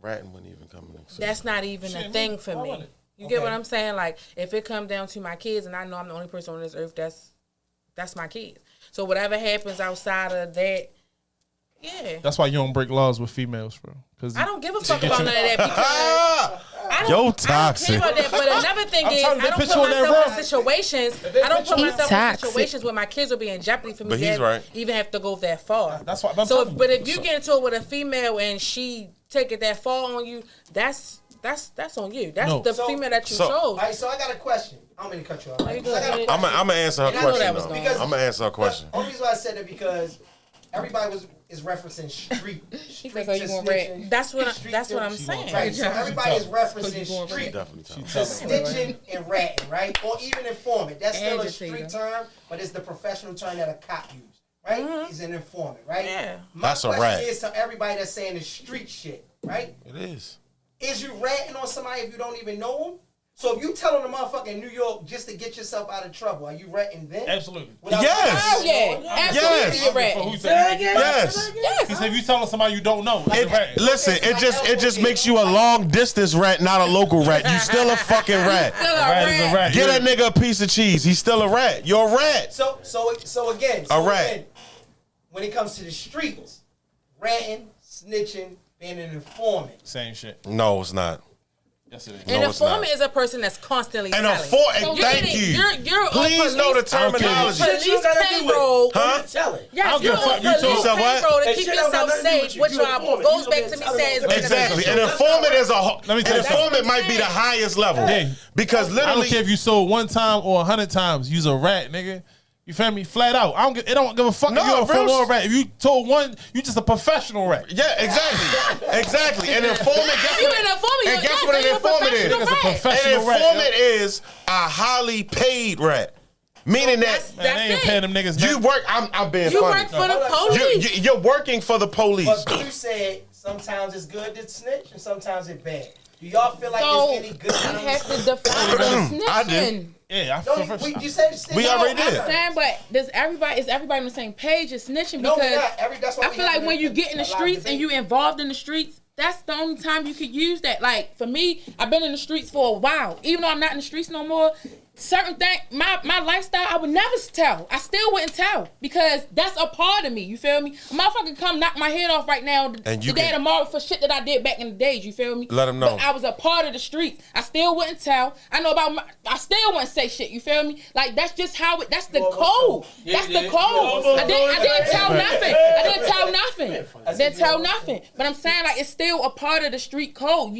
ratting wouldn't even come in. That's not even a thing for me. You get what I'm saying? Like, if it come down to my kids, and I know I'm the only person on this earth that's my kids. So whatever happens outside of that, yeah. That's why you don't break laws with females, bro. Because I don't give a fuck about none of that because yo toxic. I don't care about that. But another thing is, I don't put myself in situations. I don't put myself in situations where my kids will be in jeopardy for me to even have to go that far. That's what I'm so. But if you get into it with a female and she take it that far on you, that's on you. That's the female that you chose. All right, so I got a question. I'm going to cut you off. I'm gonna answer her question. I'm gonna answer her question. The only reason why I said it because everybody is referencing street snitching. That's what I'm saying. Right, so everybody is referencing street to snitching and ratting, right? Or even informant. That's still a street term, but it's the professional term that a cop uses. Right? He's an informant, right? Yeah. That's a rat. My question is to everybody that's saying the street shit, right? It is. Is you ratting on somebody if you don't even know them? So if you telling a motherfucker in New York just to get yourself out of trouble, are you ratting then? Absolutely. Yes. Absolutely, you're ratting. Yes. He said if you telling somebody you don't know, listen, it just makes you a long distance rat, not a local rat. You still a fucking rat. rat is a rat. Get a nigga a piece of cheese. He's still a rat. You're a rat. So again, when it comes to the streets, ratting, snitching, being an informant. Same shit. No, it's not. Yes, it is. An informant is a person that's constantly telling. Thank you. You're please know the terminology. Police payroll. Huh? Yes, you're on police payroll to keep yourself safe, which goes back to me saying exactly. An informant is an informant might be the highest level. Because literally, I don't care if you sold 1 time or 100 times. You's a rat, nigga. You feel me? Flat out. It don't give a fuck if you're a full-on rat. If you told one, you just a professional rat. Yeah, exactly. An informant. Guess what an informant is? An informant is a highly paid rat. Meaning that they ain't paying them niggas. You work. I'm being funny. You work for the police. You're working for the police. But you said sometimes it's good to snitch and sometimes it's bad. Do y'all feel like there's any good times? You have to define the snitching. I did. Yeah, you said we already did. I'm saying, but is everybody on the same page as snitching? Because I feel like when you get in the streets and you involved in the streets, that's the only time you could use that. Like for me, I've been in the streets for a while. Even though I'm not in the streets no more, certain things, my lifestyle, I would never tell. I still wouldn't tell because that's a part of me. You feel me? A motherfucker come knock my head off right now today tomorrow for shit that I did back in the days. You feel me? Let them know. But I was a part of the streets. I still wouldn't tell. I still wouldn't say shit. You feel me? Like that's just how it. That's the code. That's the code. I didn't tell nothing. I didn't tell nothing. But I'm saying like it's still a part of the street code.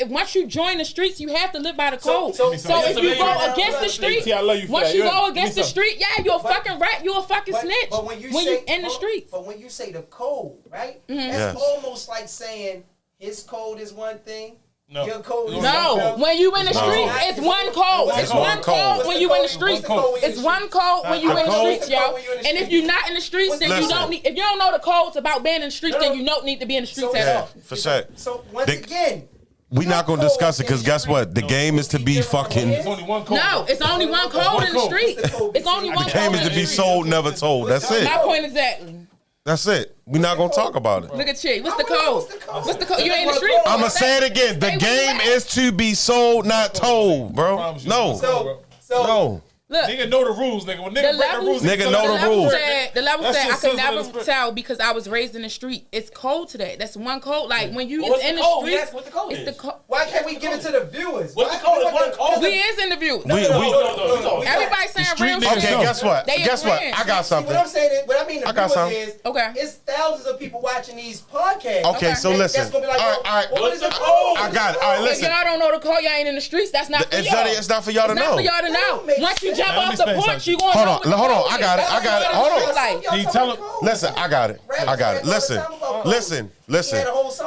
Once you join the streets, you have to live by the code. So if you go against the street, once you go against the street, yeah, you're a fucking rat. You're a fucking snitch. But when you in the streets. But when you say the code, right? That's almost like saying his code is one thing. No. Your code is no. When you in the streets, it's one code. It's one code when you in the streets. It's one code when you in the streets, yo. And if you're not in the streets, then you don't need. If you don't know the codes about being in the streets, then you don't need to be in the streets at all. For sure. So once again. We're not gonna discuss it because guess what? The game is to be fucking. There's only one code. No, it's only one code in the street. It's only one code. The game is to be sold, never told. That's it. My point exactly. That's it. We're not gonna talk about it. Look at you. What's the code? What's the code? You ain't in the street. I'ma say it again. The game is to be sold, not told, bro. No. Look, nigga know the rules, nigga. When nigga break the rules, nigga know the rules. The level said I could never tell because I was raised in the street. It's code to that. That's one code. Like when you is in the street, what the code is. Why can't we give it to the viewers? What the code is? One code. We is in the view. Everybody saying real shit. Okay, guess what? Guess what? I got something. What I'm saying, what I mean, the viewers is, okay, it's thousands of people watching these podcasts. Okay, so listen. That's gonna be like, all right. What is the code? I got it. All right, listen. If y'all don't know the code, y'all ain't in the streets. That's not for y'all. It's not for y'all to know. It's not for y'all to know. Once you jump let me off the explain porch, something. you gonna Hold know on, what the hold on. code I got it. is. I got it. Hold on. Like, Can you tell him? Listen, I got it. I got it. Listen.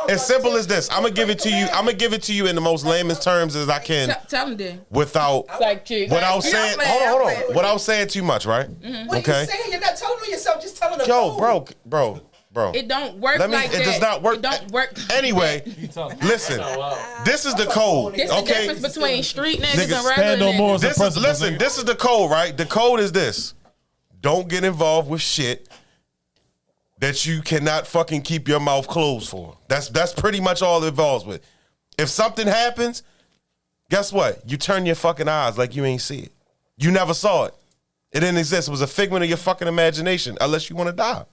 As simple as this. I'm gonna give it to you. I'm gonna give it to you in the most layman's terms as I can, Tell him then. without Like, chick. without saying. Hold on. Without saying too much, right? What Okay. are you saying? You're not telling me yourself. Just telling the Yo, code. bro. It don't work Let me. like It that. does not work. It don't work. Anyway, listen. This is the code. This is the Okay. difference between street niggas Niggas and regular stand on morals niggas. and This is principles. listen. nigga. This is the code, right? The code is this: don't get involved with shit that you cannot fucking keep your mouth closed for. That's pretty much all it involves with. If something happens, guess what? You turn your fucking eyes like you ain't see it. You never saw it. It didn't exist. It was a figment of your fucking imagination. Unless you want to die.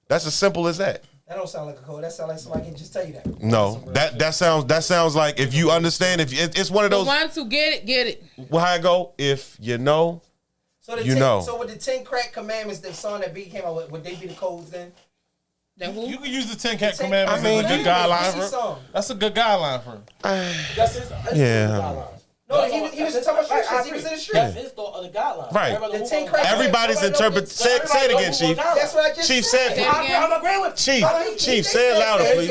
That's as simple as that. That don't sound like a code. That sounds like somebody can just tell you that. No, that sounds like if you understand. If it's one of The those. ones who get it. Well, how I go? If you know. So You know. So with the 10 crack commandments, the song that B came out with, would they be the codes then? Then who? You can use the 10 Cat Ten- Commandments I mean, as a good you- guideline you for see some. That's a good guideline for him. That's his Yeah. guidelines. No, he was talking about streets. He was in the street. That's his thought of the guidelines. Right. Everybody The move 10 on. crack- Everybody's interpret. Say it again, Chief. That's what I just Chief said. said. I'm agreeing with Chief, say it louder, please.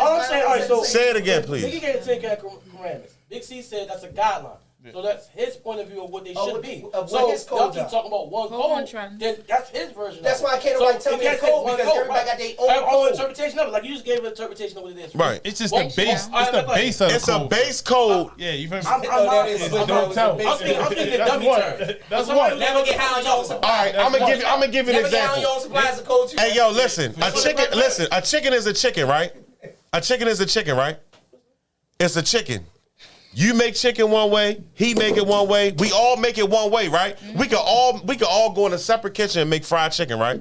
All I'm saying, all right, so Say it again, please. Biggie gave the 10 Cat Commandments. Big C said that's a guideline. So that's his point of view of what they Of should what- be. of what So his y'all codes keep are. talking about one Hold on, code, Trent. then that's his version. That's of it. why I can't nobody tell you me the can't say code one because everybody got their own Every code. interpretation of it. Like you just gave an interpretation of what it is. Right. It's just Well, the base. well, It's the like- base of the It's a code. base code. Yeah, you feel me? I'm that not. is- It's don't tell. I'm speaking That's dummy one. terms. That's Somebody one. Never get high on your own supply. All right, I'm gonna give you an Never get high on example. your own supply as a code too. Hey, yo, listen. A chicken is a chicken, right? A chicken is a chicken, right? It's a chicken. You make chicken one way, he make it one way. We all make it one way, right? We could all go in a separate kitchen and make fried chicken, right?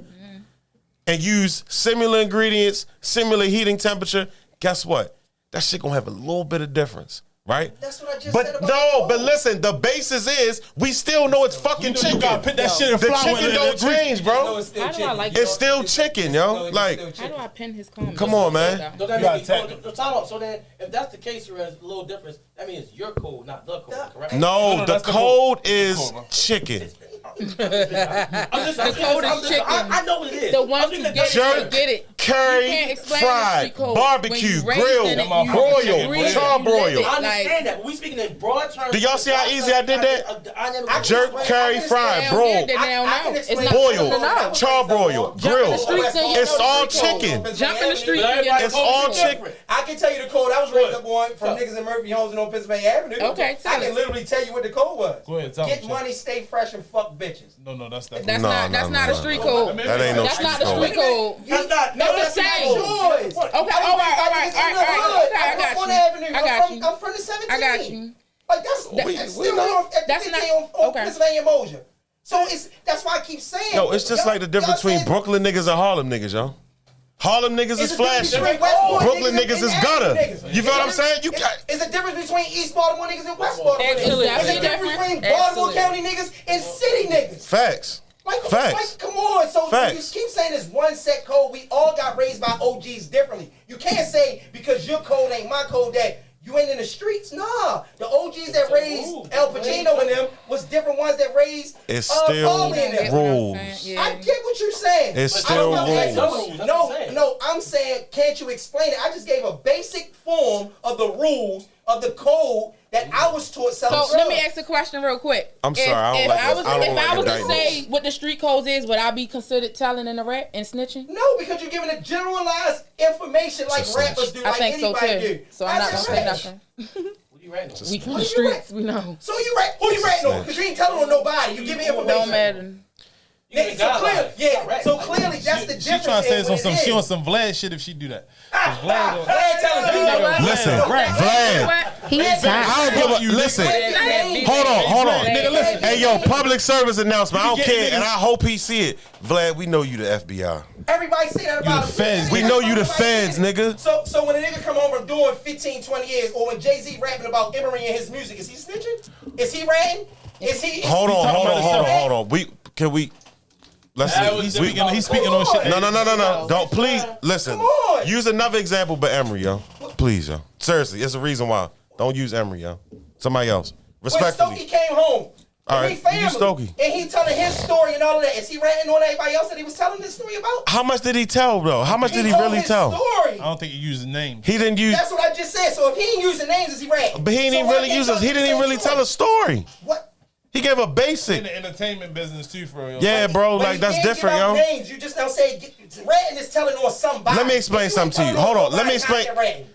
And use similar ingredients, similar heating temperature. Guess what? That shit gonna have a little bit of difference, right? That's what I just said But about no, the but code. listen, the basis is we still know it's fucking chicken. You gotta put that shit in The flour. chicken don't change, No, bro. it's still How do I chicken. like It's still chicken, yo. No, it's Like, still How chicken. do I pin his comment? Come on, man. So that You gotta means tag time out. So then, if that's the case, there is a little difference. That means your code, not the code, correct? no, the that's the code code. is That's the code, bro. chicken. The code is chicken. I know what it is. The ones who get Jerk, it, get it. curry, You can't explain the fried, street code. barbecue, When you grilled, raised in it, you broiled, breathe, char you broiled. live it, I like- understand that, but we speaking in broad terms. Do y'all see how easy I did that? I never Jerk, curry, fried, Hell yeah, broiled, they don't I can know. It's explain not boiled, something to know. char broiled, grilled. streets and you It's know all the street code. chicken. Jump in the street But and everybody get It's all chicken. I can tell you the code. I was raised up on from niggas in Murphy Homes and on Pennsylvania Avenue. Okay, tell I can us. literally tell you what the code was. Go ahead, tell Get me. money, stay fresh, and fuck bitches. No, that's that. That's No, not. That's no, not no, a street no. code. That ain't no That's street not the code. street code. That's not. No, that's the not same. Yours. Okay, all right. I got on you. Avenue. I got you. I'm from the 17. I got you. Like that's still off at That's 15 not- on okay. Pennsylvania Mosier. So that's why I keep saying. Yo, it's just like the difference between Brooklyn niggas and Harlem niggas, yo. Harlem niggas is flashy. Brooklyn niggas is gutter. You feel what I'm saying? You got. It's a difference between East Baltimore niggas and West Baltimore niggas. Absolutely. It's a difference between Baltimore County niggas and city niggas. Facts. Facts. Like, come on. So Facts. you keep saying this one set code. We all got raised by OGs differently. You can't say because your code ain't my code that you ain't in the streets. Nah. The OGs that raised El Pacino and them was different ones that raised It's still Paulie and them. rules. I get what you're saying. It's I still don't know. rules. No, I'm saying, can't you explain it? I just gave a basic form of the rules of the code that I was taught. So let me ask a question real quick. I'm sorry, I don't if like I this. was, I don't if like I was to indictments. say what the street codes is, would I be considered telling in the rap and snitching? No, because you're giving a generalized information like It's a rappers snitch. do, I like think so anybody too. do. So I'm not gonna That's say trash. nothing. What are you writing? We from Who the you streets, rap? we know. So you rap? Who you ratting on? Because you ain't telling on nobody. You giving information. Don't matter. Nigga, so clearly, so clearly that's the difference. She trying to say in some what it she is. on some Vlad shit if she do that. Vlad telling You know people. what? Listen, Right. Vlad. He's I don't give a listen. Hold on. Nigga, listen. Hey, yo, public service announcement. I don't get care, niggas- and I hope he see it. Vlad, we know you the FBI. Everybody say that about the feds. We know you the feds, nigga. So when a nigga come home from doing 15, 20 years, or when Jay-Z rapping about Emery and his music, is he snitching? Is he ratting? Is he? Hold on. Let's He's speaking on shit. No. Don't please listen. Come on. Use another example, but Emery, yo. Please, yo. Seriously, it's a reason why. Don't use Emery, yo. Somebody else. When Respectfully. Stokey came home, All And right, he family. you Stokey. And he telling his story and all of that. Is he ranting on everybody else that he was telling this story about? How much did he tell, though? How much did he told really his tell? Story. I don't think he used names. He didn't use, That's what I just said. So if he ain't using names, is he ranting? but he didn't even really use us. He didn't even really tell a story. What? He gave a In basic. the entertainment business too, for real. Yeah, bro, But like you that's can't different, give out yo. Names. You just don't say ranting is telling on somebody. Let me explain something to you. Hold on. Let me explain.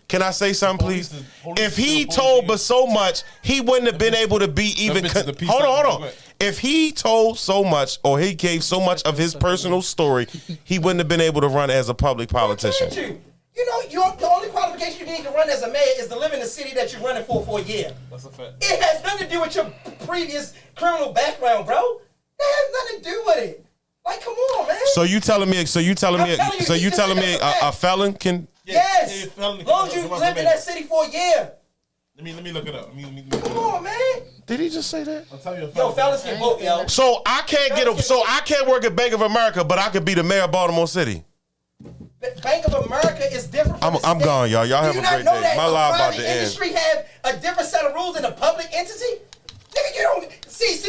Can I say something, please? Police If he is- told but so much, he wouldn't have been able to be even. bitch is the piece Hold of- on, go hold on. ahead. If he told so much or he gave so much of his personal story, he wouldn't have been able to run as a public politician. You know, the only qualification you need to run as a mayor is to live in the city that you're running for a year. That's a fact. It has nothing to do with your previous criminal background, bro. That has nothing to do with it. Like, come on, man. So you telling me? So you telling me? I'm telling you, So he you just telling said me that's a a felon can? Yes. Yeah, felony As long as you criminal live in that city for a year. Let me look it up. Let me Come on, man. Did he just say that? I'll tell you. Yo, fellas get both, yo. So I can't get a. So I can't work at Bank of America, but I could be the mayor of Baltimore City. Bank of America is different from the I'm state. gone, y'all. Y'all Do have you a not great know day. that My the live about private to end. industry have a different set of rules than a public entity? Nigga, you don't see.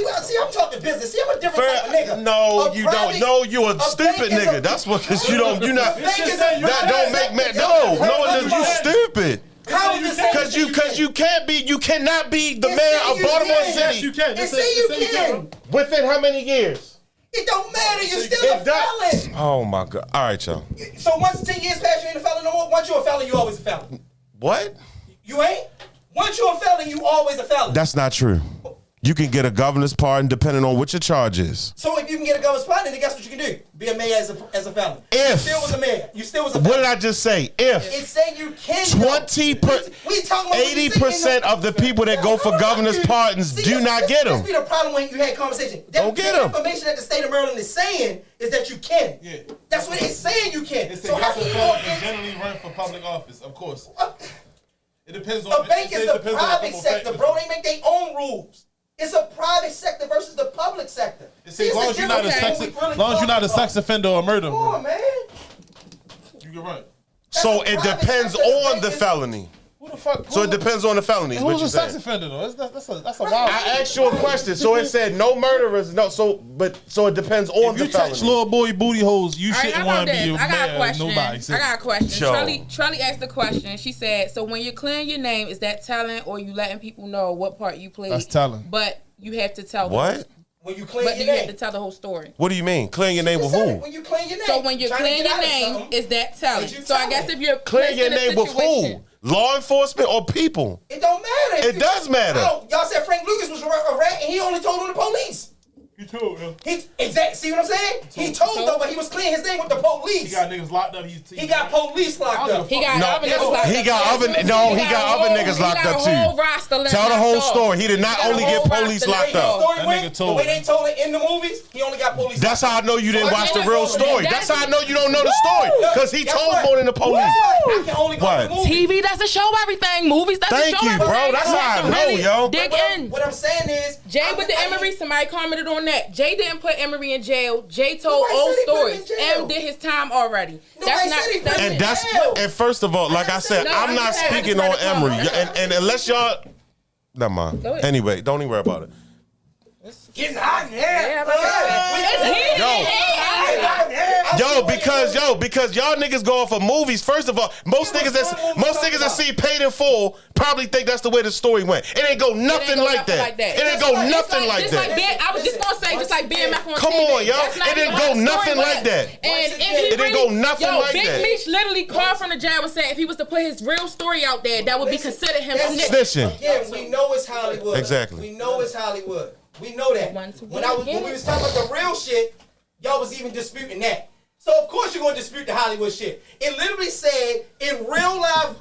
I'm talking business. See, I'm a different type of nigga. No, A you private- don't. No, you a bank stupid is a- nigga. That's what. Cause you don't. You not. Bank is a That don't private make sector. no. No, it does. You stupid. How is it Cause you can't be. You cannot be the It mayor say of you Baltimore can. City. Yes, you can. It Just say you just can. Within how many years? It don't matter. You're still a It does. felon. Oh my god. All right, y'all. So once 10 years pass, you ain't a felon no more. Once you're a felon, you always a felon. What? You ain't. Once you're a felon, you always a felon. That's not true. You can get a governor's pardon depending on what your charge is. So if you can get a governor's pardon, then guess what you can do? Be a mayor as a felon. You If. still was a mayor. You still was a What felon. did I just say? If. It's saying you can. 80% of the people that go for governor's pardons do not get them. That's be the problem when you had conversation. Don't get 'em. The information that the state of Maryland is saying is that you can. Yeah. That's what it's saying you can. It's So how can you go can against? generally run for public office, of course. It depends on A bank it is the depends on a private couple sector, factors. bro. They make their own rules. It's a private sector versus the public sector. See, as long as you're not a sex, Okay. as long as you're not a sex offender or murder, Come on, man. you can run. So That's a it private depends sector. The on bank the is- felony. Who the fuck? So it depends on the felonies. What Who's you a sex saying? offender though? That's a wild. I asked you a question. So it said no murderers. No. So it depends on If the you touch felony. little boy booty holes, you All right, shouldn't how want about to be a this? I got a mayor of question. nobody. I got a question. Yo. Charlie asked the question. She said, "So when you're clearing your name, is that telling, or you letting people know what part you played?" That's telling. But you have to tell. What? When you clean But your you have name. to tell the whole story. What do you mean? Clearing your name with Just said who? it, when you clean your name. So when you're Trying to clearing get your out of name, something, is that telling? Did you So I tell guess it? if you're Clearing your placed in a name with who? situation- Law enforcement or people? it don't matter. It does matter. Y'all said Frank Lucas was a rat and he only told on the police. You too. Yeah. See what I'm saying? He told though, but he was clearing his name with the police. He got niggas locked up. He got police locked up. He got No, other niggas locked he up. got other niggas locked up He got a too. whole roster left Tell the whole off. story. He did not He got a only get whole police roster locked left up. off. Story That went, nigga told the way him. they told it in the movies, he only got police. That's how I know you didn't So watch the that's real what- story. That's how I know you don't know the story. Because he Guess told what? more than the police. I can only go What? to the movies. TV doesn't show everything. Movies doesn't Thank show you, everything. bro. That's You how have I to know, really yo. Dig in. What I'm saying is, Jay with the Emery, somebody commented on that. Jay didn't put Emery in jail. Jay told Nobody old said he put him stories. in jail. M did his time already. Nobody said he put him in And that's jail. and first of all, like I said, No, I'm I'm not just saying, I speaking just on read the Emery. comment. And unless y'all, never mind. Go ahead. Anyway, don't even worry about it. Getting hot in here. Yeah, but it's Yo, because y'all niggas going for movies. First of all, most niggas that see Paid in Full probably think that's the way the story went. It ain't go nothing like that. It ain't go nothing like Just like that. I was just gonna say, just like BMF on Come TV. on, yo. That's not It didn't even go how the nothing story like went. that. And if he It didn't go nothing like Big that. Meech literally called from the jail and said if he was to put his real story out there, that would be considered him snitching. Snitching. Again, we know it's Hollywood. Exactly. We know it's Hollywood. We know that. Once we When get we it. was talking about the real shit, y'all was even disputing that. So of course you're gonna dispute the Hollywood shit. It literally said in real life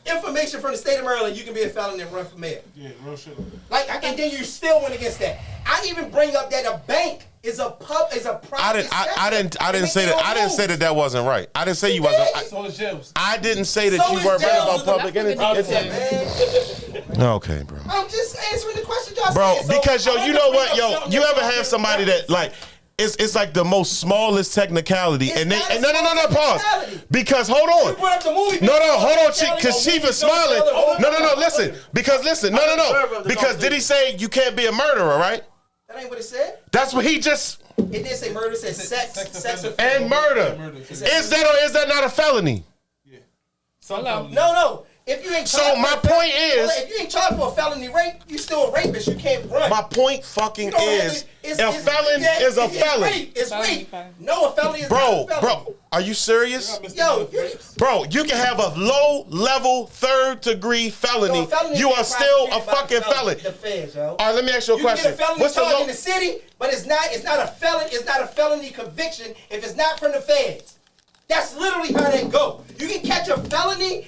information from the state of Maryland, you can be a felon and run for mayor. Yeah, real shit. And then you still went against that. I even bring up that a bank is a private I didn't say that. I didn't say that wasn't right. I didn't say you wasn't. So is jails. I didn't say that So you is weren't right jails. about public That's what entity. it Okay, bro. I'm just answering the question y'all Bro, said. So because yo, I you had know to bring what, up yo, something you that ever y'all have didn't somebody that like it's like the most smallest technicality, It's and they not a and no small pause technicality. because hold You on. brought up the movie. No, hold on, Chief, Technicality because on Chief movies is don't smiling. tell it. No, listen, because listen, no, because did he say you can't be a murderer, right? That ain't what it said. That's what he just. It didn't say murder. It said sex offense. And murder. Is that or is that not a felony? No. If you ain't So charged my for a point felony- is- if you ain't charged for a felony rape, you still a rapist. You can't run. My point fucking You don't have is, to- a felon is a it's felon. rape. It's Felony, rape. felony. No, a felony is not a felony. Bro, are you serious? Yo, Bro, you can have a low-level third-degree felony. no, a felony You is are still a prosecuted by fucking felon. The feds, yo. All right, let me ask you a You question. can get a felony What's the charge low? in the city, but it's not a felon. It's not a felony conviction if it's not from the feds. That's literally how they go. You can catch a felony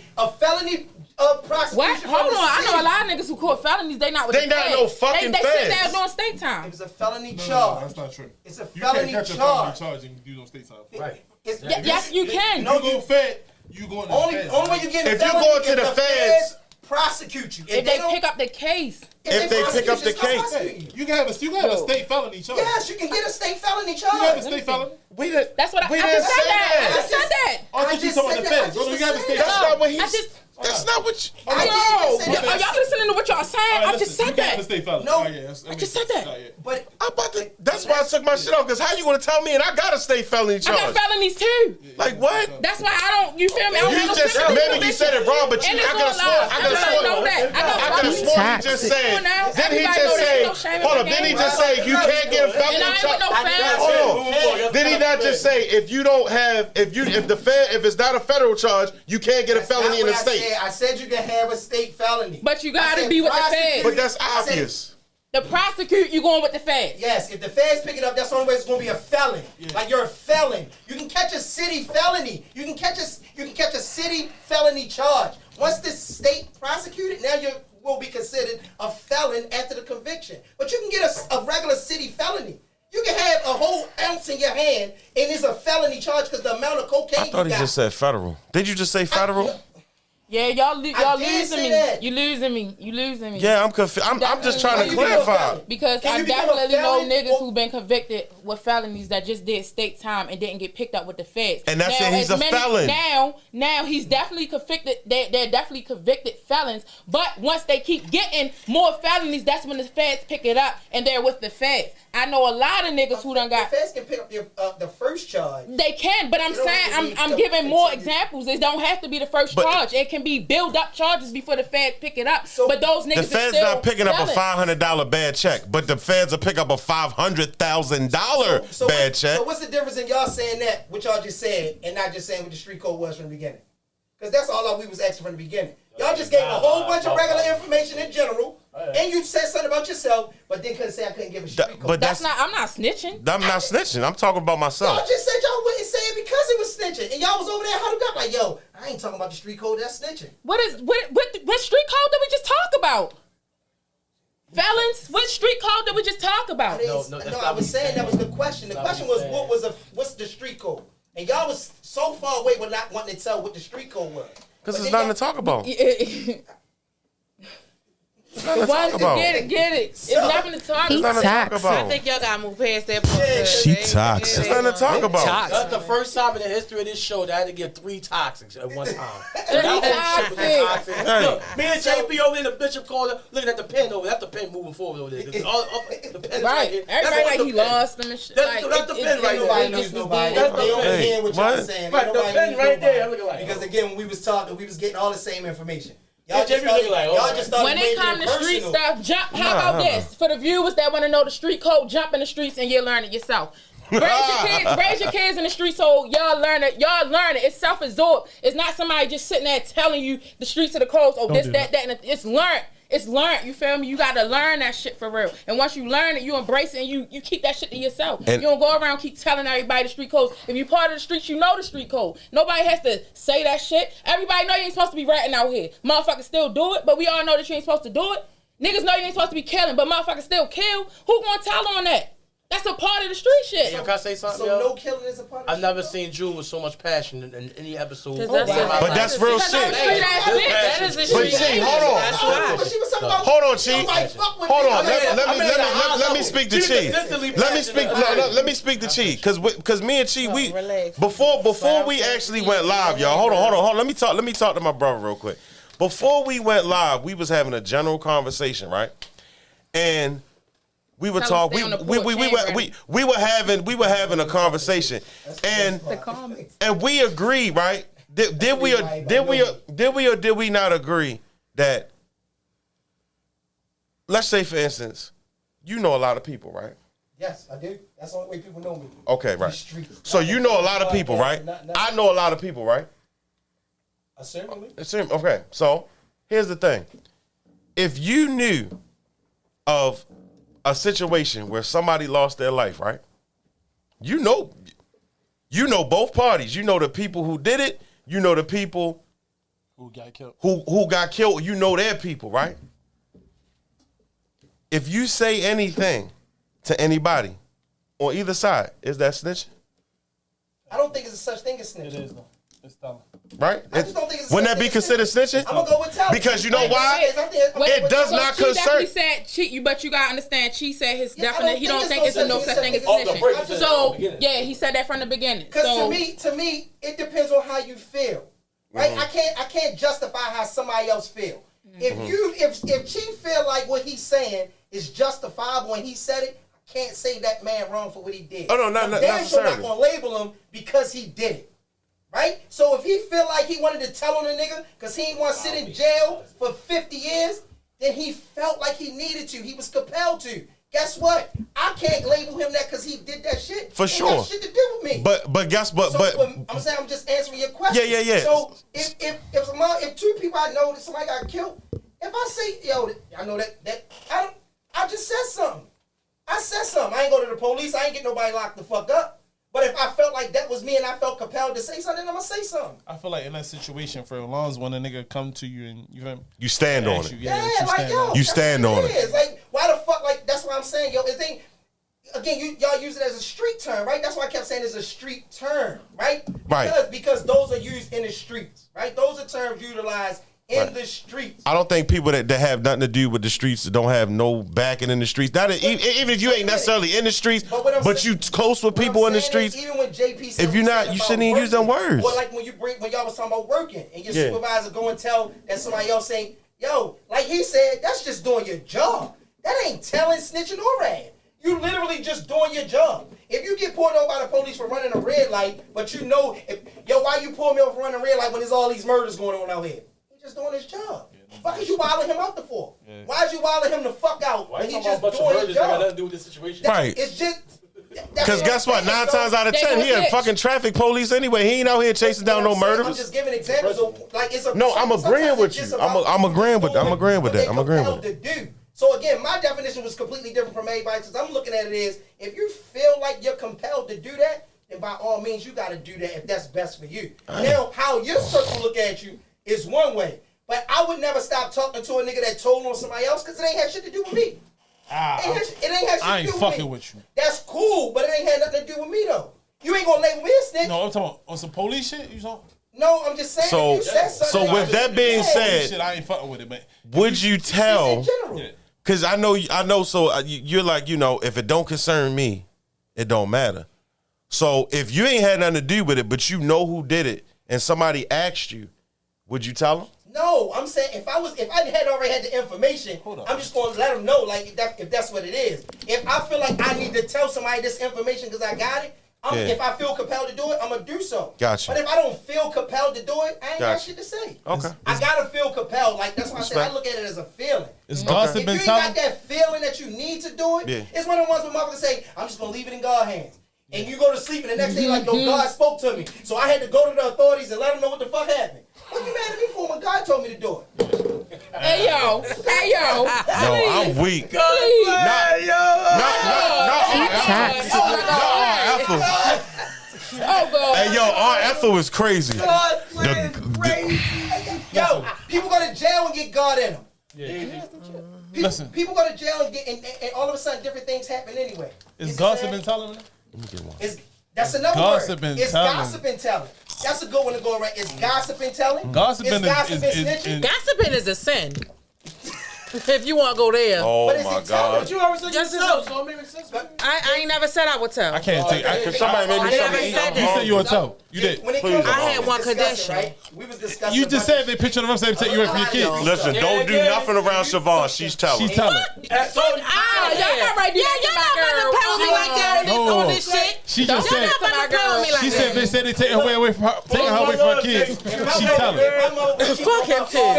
prosecution. What? from Hold the on. I city. know a lot of niggas who caught felonies. They not with They the not feds. no fucking They sit there feds. doing state time. It was a felony No, charge. that's not true. It's a You felony can't catch a felony charge. charge and do no state time. Right. It's- Yes, you can. No, You go fed, you going to Only the feds. way you get a If you felony go to if the feds- prosecute you. If they pick up the case. If they pick up the case. You can have a state felony charge. Yes, you can get a state felony You have a charge. state felony. We did. That's what I We just didn't said say that. I that. just said that. I thought you just talking said about the that. feds. I No, you have a just state said That's felony. not what he's. I just. That's not what. You, I did just say Are that. y'all listening to what y'all saying? All right, I just listen, said you can have a that. state felony. No. Oh, yeah, I just said that. But I'm about to. That's why I took my shit off. Because how you gonna tell me and I got a state felony I charge? got felonies too. Like what? That's why I don't. You feel me? I don't You have no just sympathy maybe for you this said shit. it wrong, but you. And I it's could have all sworn. lies. I could have Everybody know sworn. that. I know I could have felonies. sworn he just Come said. on now. Didn't he Everybody just know say? there's no shame in Hold the on. Didn't he game. just say you can't get a And felony I ain't with charge? no fans. Hold on. Did he not just say if you don't have if it's not a federal charge, you can't get a felony in the state? I said you can have a state felony. But you I gotta said be with the prosecute. feds. But that's I said- obvious. The prosecute, you going with the feds. Yes, if the feds pick it up, that's the only way it's going to be a felon. Like you're a felon. You can catch a city felony. You can catch a city felony charge. Once this state prosecuted, now you will be considered a felon after the conviction. But you can get a regular city felony. You can have a whole ounce in your hand, and it's a felony charge because the amount of cocaine I thought he you got. just said federal. Did you just say federal? Yeah, y'all did losing say me. that. You losing me. You losing me. Yeah, I'm confused. I'm just trying to Can you become a clarify. felon? Because Can I you become a definitely know felon niggas or- who been convicted with felonies that just did state time and didn't get picked up with the feds. And that's Now, it, he's as a felon. Now he's definitely convicted. They're definitely convicted felons. But once they keep getting more felonies, that's when the feds pick it up and they're with the feds. I know a lot of niggas who done got. The feds can pick up the first charge. They can, but I'm You don't saying have to be I'm giving more continue. examples. It don't have to be the first But- charge. It can be build up charges before the feds pick it up. So- but those niggas The is feds still not picking up a felons. $500 bad check, but the feds will pick up a $500,000 bad check. So what's the difference in y'all saying that, what y'all just said, and not just saying what the street code was from the beginning? Because that's all we was asking from the beginning. Y'all just gave a whole bunch of regular information in general, and you said something about yourself, but then couldn't say I couldn't give a street code. But That's not. I'm not snitching. I'm not snitching. I'm talking about Y'all myself. just said y'all wouldn't say it because it was snitching, and y'all was over there huddled up like, yo, I ain't talking about the street code, that's snitching. What street code did we just talk about? Felons? What street code did we just talk about? I was saying that was the question. The question was, what's the street code? And y'all was so far away with not wanting to tell what the street code was. Because But there's then nothing to talk about. Once talk about. get it. It's nothing to talk There's nothing about. to talk about. I think y'all gotta move past that part. She toxic. There's nothing to talk about. That's the first time in the history of this show that I had to get 3 toxics at one time. Toxic. Look, me and JP over in the Bishop corner looking at the pen over there. That's the pen moving forward over there. The pen is Right. here. Everybody like he lost them and shit. That's the pen right Nobody there. knows nobody. That's They the only pen. hear what y'all What? saying. Right, the Nobody pen knows right there. nobody. I'm looking like, Because again, when we was talking, we was getting all the same information. Yeah, Y'all just JP looking like, y'all just started When it making comes it to street personal. stuff, how about this? For the viewers that want to know the street code, jump in the streets and you'll learn it yourself. Raise your kids in the streets so y'all learn it. It's self-absorbed. It's not somebody just sitting there telling you the streets of the codes. Oh, this, that, and it's learned. It's learned. You feel me? You gotta learn that shit for real. And once you learn it, you embrace it and you keep that shit to yourself. And- you don't go around keep telling everybody the street codes. If you part of the streets, you know the street code. Nobody has to say that shit. Everybody know you ain't supposed to be ratting out here. Motherfuckers still do it, but we all know that you ain't supposed to do it. Niggas know you ain't supposed to be killing, but motherfuckers still kill. Who gonna tell on that? That's a part of the street shit. Yo, can I say something, So yo? no killing is a part of I've never seen Jewel with so much passion in any episode. Cause that's in my But life. that's real Because I'm a shit. street ass bitch. That is a But street. see, hold on. That's why. But she was talking about Hold on, Chi. nobody fuck with Hold me. on. Let me level. speak to She's Chi. consistently Let me speak. passionate. No, let me speak to Chi. Because me and Chi, we relax. before we actually went live, y'all. Hold on. Let me talk to my brother real quick. Before we went live, we was having a general conversation, right? And We were Tell him talking. stay on the porch, We were having a conversation, and we agreed, right? Did we or did we not agree that? Let's say, for instance, you know a lot of people, right? Yes, I do. That's the only way people know me. Okay, right. So you know a lot of people, right? I know a lot of people, right? Certainly. Okay, so here's the thing. If you knew of a situation where somebody lost their life, right? You know both parties. You know the people who did it. You know the people who got killed. Who got killed. You know their people, right? If you say anything to anybody on either side, is that snitching? I don't think it's a such thing as snitching. It is though. It's telling. Right? I just don't think it's Wouldn't that be considered snitching? I'm gonna go with telling. Because you know why? It does not Chi concern. definitely said cheat, but you gotta understand. Chi said his Yeah, definite. He don't think it's a no such thing as snitching. So yeah, he said that from the beginning. Because So to me, it depends on how you feel, right? I can't justify how somebody else feel. If Chi feel like what he's saying is justifiable and he said it, I can't say that man wrong for what he did. Oh no, not necessarily. I'm not gonna label him because he did it. Right? So if he feel like he wanted to tell on the nigga because he didn't want to sit in jail for 50 years, then he felt like he needed to. He was compelled to. Guess what? I can't label him that because he did that shit. For sure. Got shit to do with me. But I'm saying I'm just answering your question. Yeah. So if two people I know that somebody got killed, if I say, yo, I know that I just said something. I said something. I ain't go to the police. I ain't get nobody locked the fuck up. But if I felt like that was me and I felt compelled to say something, I'm gonna say something. I feel like in that situation, for as long as when a nigga come to you and you stand on it. You stand on it. Like, why the fuck? Like, that's what I'm saying, yo. Y'all use it as a street term, right? That's why I kept saying it's a street term, right? Because those are used in the streets, right? Those are terms utilized in the streets. I don't think people that have nothing to do with the streets don't have no backing in the streets. Even if you ain't necessarily in the streets, but you close with people in the streets. Even when JP said if you're not, you shouldn't even use them words. Or like when y'all was talking about working and your supervisor go and tell that somebody else saying, yo, like he said, that's just doing your job. That ain't telling, snitching, or ratting. You literally just doing your job. If you get pulled over by the police for running a red light, but you know, why you pull me over for running a red light when there's all these murders going on out here? Just doing his job. Fuck is you wilding him out the for? Yeah. Why is you wilding him the fuck out when he just doing his job? Got nothing to do with this situation. Right. It's just because guess what? 9 times out of 10, he a fucking traffic police anyway. He ain't out here chasing down no murderers. I'm just giving examples of like it's a. No, I'm agreeing with you. I'm agreeing with that. I'm agreeing with it. So again, my definition was completely different from everybody because I'm looking at it as if you feel like you're compelled to do that, then by all means you got to do that if that's best for you. Now, how your circle look at you is one way. But I would never stop talking to a nigga that told on somebody else because it ain't had shit to do with me. It ain't had shit to do with me. I ain't fucking with you. That's cool, but it ain't had nothing to do with me though. You ain't gonna label me a snitch. No, I'm talking about on some police shit. You talking? No, I'm just saying. So with that being said, shit, I ain't fucking with it, man. Would you tell? Yeah. Because I know. So you're like, if it don't concern me, it don't matter. So if you ain't had nothing to do with it, but you know who did it, and somebody asked you, would you tell them? No, I'm saying if I had already had the information, I'm just gonna let them know, like if that's what it is. If I feel like I need to tell somebody this information because I got it, if I feel compelled to do it, I'm gonna do so. Gotcha. But if I don't feel compelled to do it, I ain't got shit to say. Okay. I gotta feel compelled. Like that's why I said I look at it as a feeling. It's If you gossip ain't and got that feeling that you need to do it, it's one of the ones where motherfuckers say, I'm just gonna leave it in God's hands. And you go to sleep and the next day like, yo, God spoke to me. So I had to go to the authorities and let them know what the fuck happened. What you mad at me for when God told me to do it? Hey yo. No, I'm weak. Please. Oh God. Hey yo, Aunt Ethel is crazy. Yo, people go to jail and get God in them. People go to jail and all of a sudden different things happen anyway. Is gossip and telling? That's another gossip word. It's gossip and telling. That's a good one to go right. It's gossip and telling. Gossiping is snitching. Gossiping is a sin. If you want to go there. Oh But is my it telling? God. But you always said Just yourself, so it makes sense. I ain't never said I would tell. I can't take. Cause somebody made me I something never to eat. said I'm that. You said you would hungry. tell. You did. When it Please. comes to I had what we one discussing, condition. right? We was discussing. You a just bunch said they picture of themselves take you away from your kids. Listen, don't do nothing around Siobhan. She's telling. She's telling. y'all not right there. Yeah, y'all not about to play with me like that on this shit. She just Y'all said. not about to play with me like She that. said they said they taking her away from her, taking her away from her kids. She telling. Fuck him too.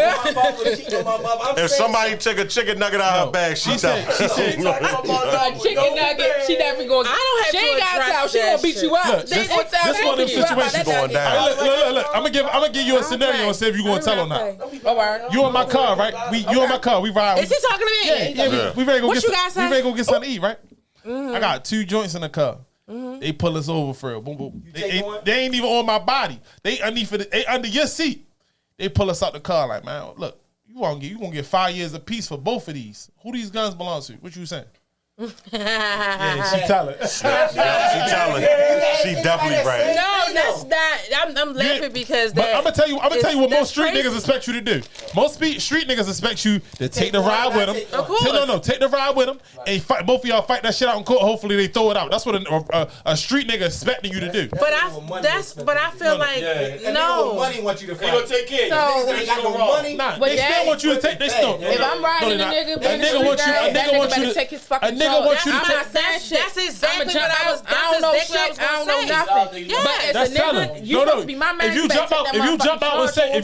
If somebody took a chicken nugget out of her bag, she telling. She said. Chicken nugget. She definitely going. I don't have She to ain't got to address tell. She that gonna beat shit. you up. Look, They this gonna tell. one of them situations going down. Look. I'm gonna give you a scenario and see if you gonna tell or not. All right. You in my car, right? You in my car. We ride. Is he talking to me? Yeah, we ready to go What get you guys say? we ready to go get something to eat, right? I got 2 joints in the car. They pull us over for real. Boom, boom. They ain't even on my body. They under your seat. They pull us out the car like, man, look, you gonna get 5 years apiece for both of these. Who these guns belong to? What you saying? Yeah, she telling. She telling. She definitely right. No, that's not. I'm laughing because But that. I'm gonna tell you what that's most street crazy. niggas expect you to do. Most street niggas expect you to take the ride with them. Of course. Take the ride with them and fight. Both of y'all fight that shit out in court. Hopefully they throw it out. That's what a street nigga expecting you to do. But I feel like no. Money want you to They gonna fight. take care of you. So- Niggas ain't got no money. Nah, But they that- still want you to take. They still. If I'm riding a nigga, a nigga want you. A that nigga want better you to take his fucking A nigga want you to I'm take. not saying shit. That's exactly I'ma jump what I was. out. That's I don't know exactly shit. what I I was don't know gonna nothing. Yeah. But as That's a telling. nigga, you supposed to be my man. If you jump out, if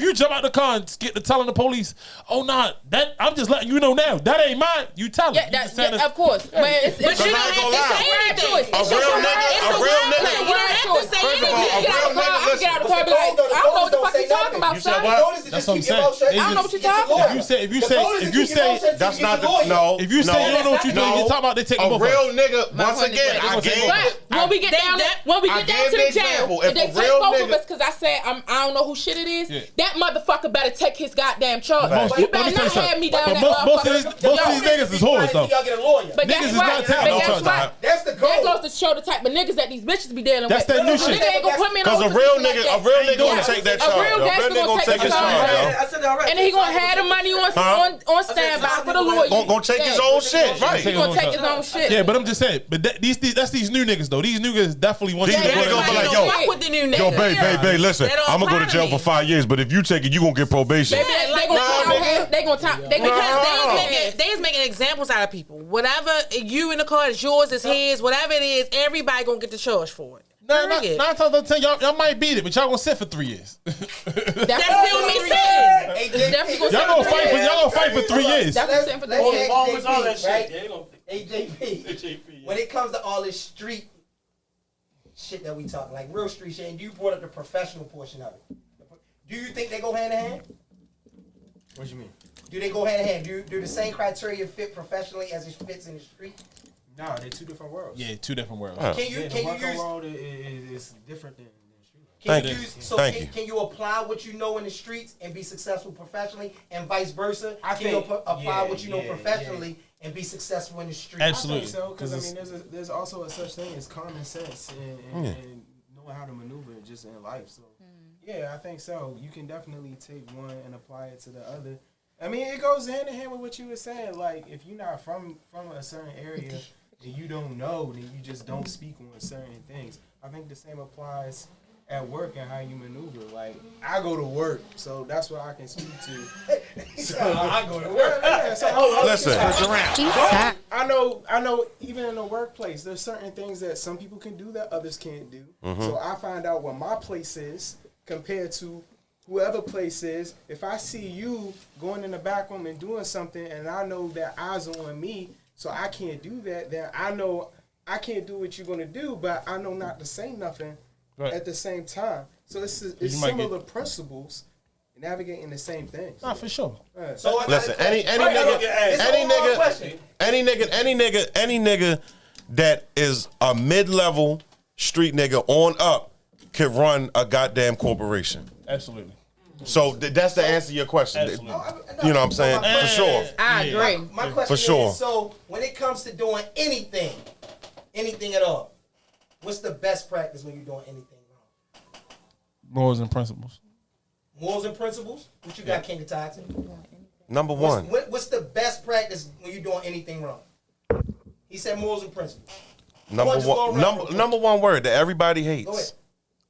you jump out the car and get to telling the police, oh nah, that I'm just letting you know now, that ain't mine. You tell them. Yeah, of course. But it's But you don't have gonna to lie. say anything. A real nigga, It's a real wordplay. nigga. You don't have to say First of all, anything. a real nigga, Get out of the car, be like, I don't know what the fuck you talking about, You said son. what? That's what I'm saying. I don't know what you're talking about. If you say That's not the no. if you say you don't know what you're doing, you're talking about they taking a both real of us. nigga. Once point is again, right. I gave. But when we get down, I to gave the the jail, example. and If they a take real both of nigga- us because I said I don't know who shit it is. Yeah. That motherfucker better take his goddamn charge. Most- You let me better tell you not have something. me down But that most of these motherfucker. niggas is whores though. Y'all get a lawyer. But Niggas that's is right. not telling But no that's charge. right. That's the goal. That goes to show the type of niggas that these bitches be dealing That's with. that new A shit. nigga ain't gonna put me in Cause no a real position nigga, like a real that. nigga gonna take that A charge. real A real gangster nigga gonna gonna take take his the charge. charge, yo. I said already. And then he gonna have the money on standby for the lawyer. Gonna take his own shit, right? He gonna take his own shit. Yeah, but I'm just saying. But that's these new niggas though. These niggas definitely want you These to go niggas gonna be there. like, yo, Fuck with the new Yo, nigga. babe, listen. That don't I'm gonna go apply to to jail me. for 5 years, but if you take it, you gonna get probation. They gonna They is making examples out of people. Whatever you in the car is yours, is his, whatever it is, everybody gonna get the charge for it. Period. 9 times out of 10, y'all might beat it, but y'all gonna sit for 3 years. That's still me saying. Y'all gonna fight for 3 years. Let's Always all that AJP, shit. right? Yeah, they gonna- AJP. When it comes to all this street shit that we talk, like real street shit, and you brought up the professional portion of it. Do you think they go hand in hand? What you mean? Do they go hand in hand? Do the same criteria fit professionally as it fits in the street? Nah, they're two different worlds. Yeah, 2 different worlds. Can Yeah, you the working use world is different than the street world. Can Thank you you. use, so Thank can, you. can you apply what you know in the streets and be successful professionally, and vice versa? I Can you think- apply yeah, what you know yeah, professionally and be successful in the streets? Absolutely. I think so, because I 'Cause mean, there's also a such thing as common sense and knowing how to maneuver just in life. So, yeah, I think so. You can definitely take one and apply it to the other. I mean, it goes hand in hand with what you were saying. Like, if you're not from a certain area and you don't know, then you just don't speak on certain things. I think the same applies at work and how you maneuver. Like, I go to work, so that's what I can speak to. So I go to work. Yeah, so Listen, I know even in the workplace, there's certain things that some people can do that others can't do. So I find out what my place is compared to whoever place is. If I see you going in the back room and doing something and I know that eyes are on me, so I can't do that, then I know I can't do what you're going to do, but I know not to say nothing at the same time. So it's might similar principles navigating the same things. Nah, for sure. So listen. Any It's a whole question. nigga that is a mid-level street nigga on up can run a goddamn corporation. Absolutely. So that's the answer to your question. Absolutely. You know what I'm saying? For sure. I agree. My question For sure. is, so when it comes to doing anything at all, what's the best practice when you're doing anything wrong? Morals and principles. Morals and principles? What you got, King of Toxic? Number one. What's the best practice when you're doing anything wrong? He said morals and principles. Number one word that everybody hates.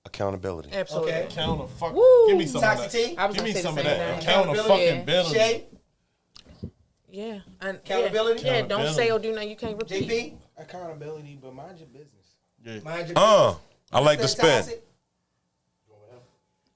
Accountability. Absolutely. Okay. Give me some of Toxicity. that. Give me some of that. Accountability. Accountability. Shay. Yeah. And Accountability? Yeah, don't say or do nothing you can't repeat. JP. Accountability, but mind your business. Mind your business. I like the spin.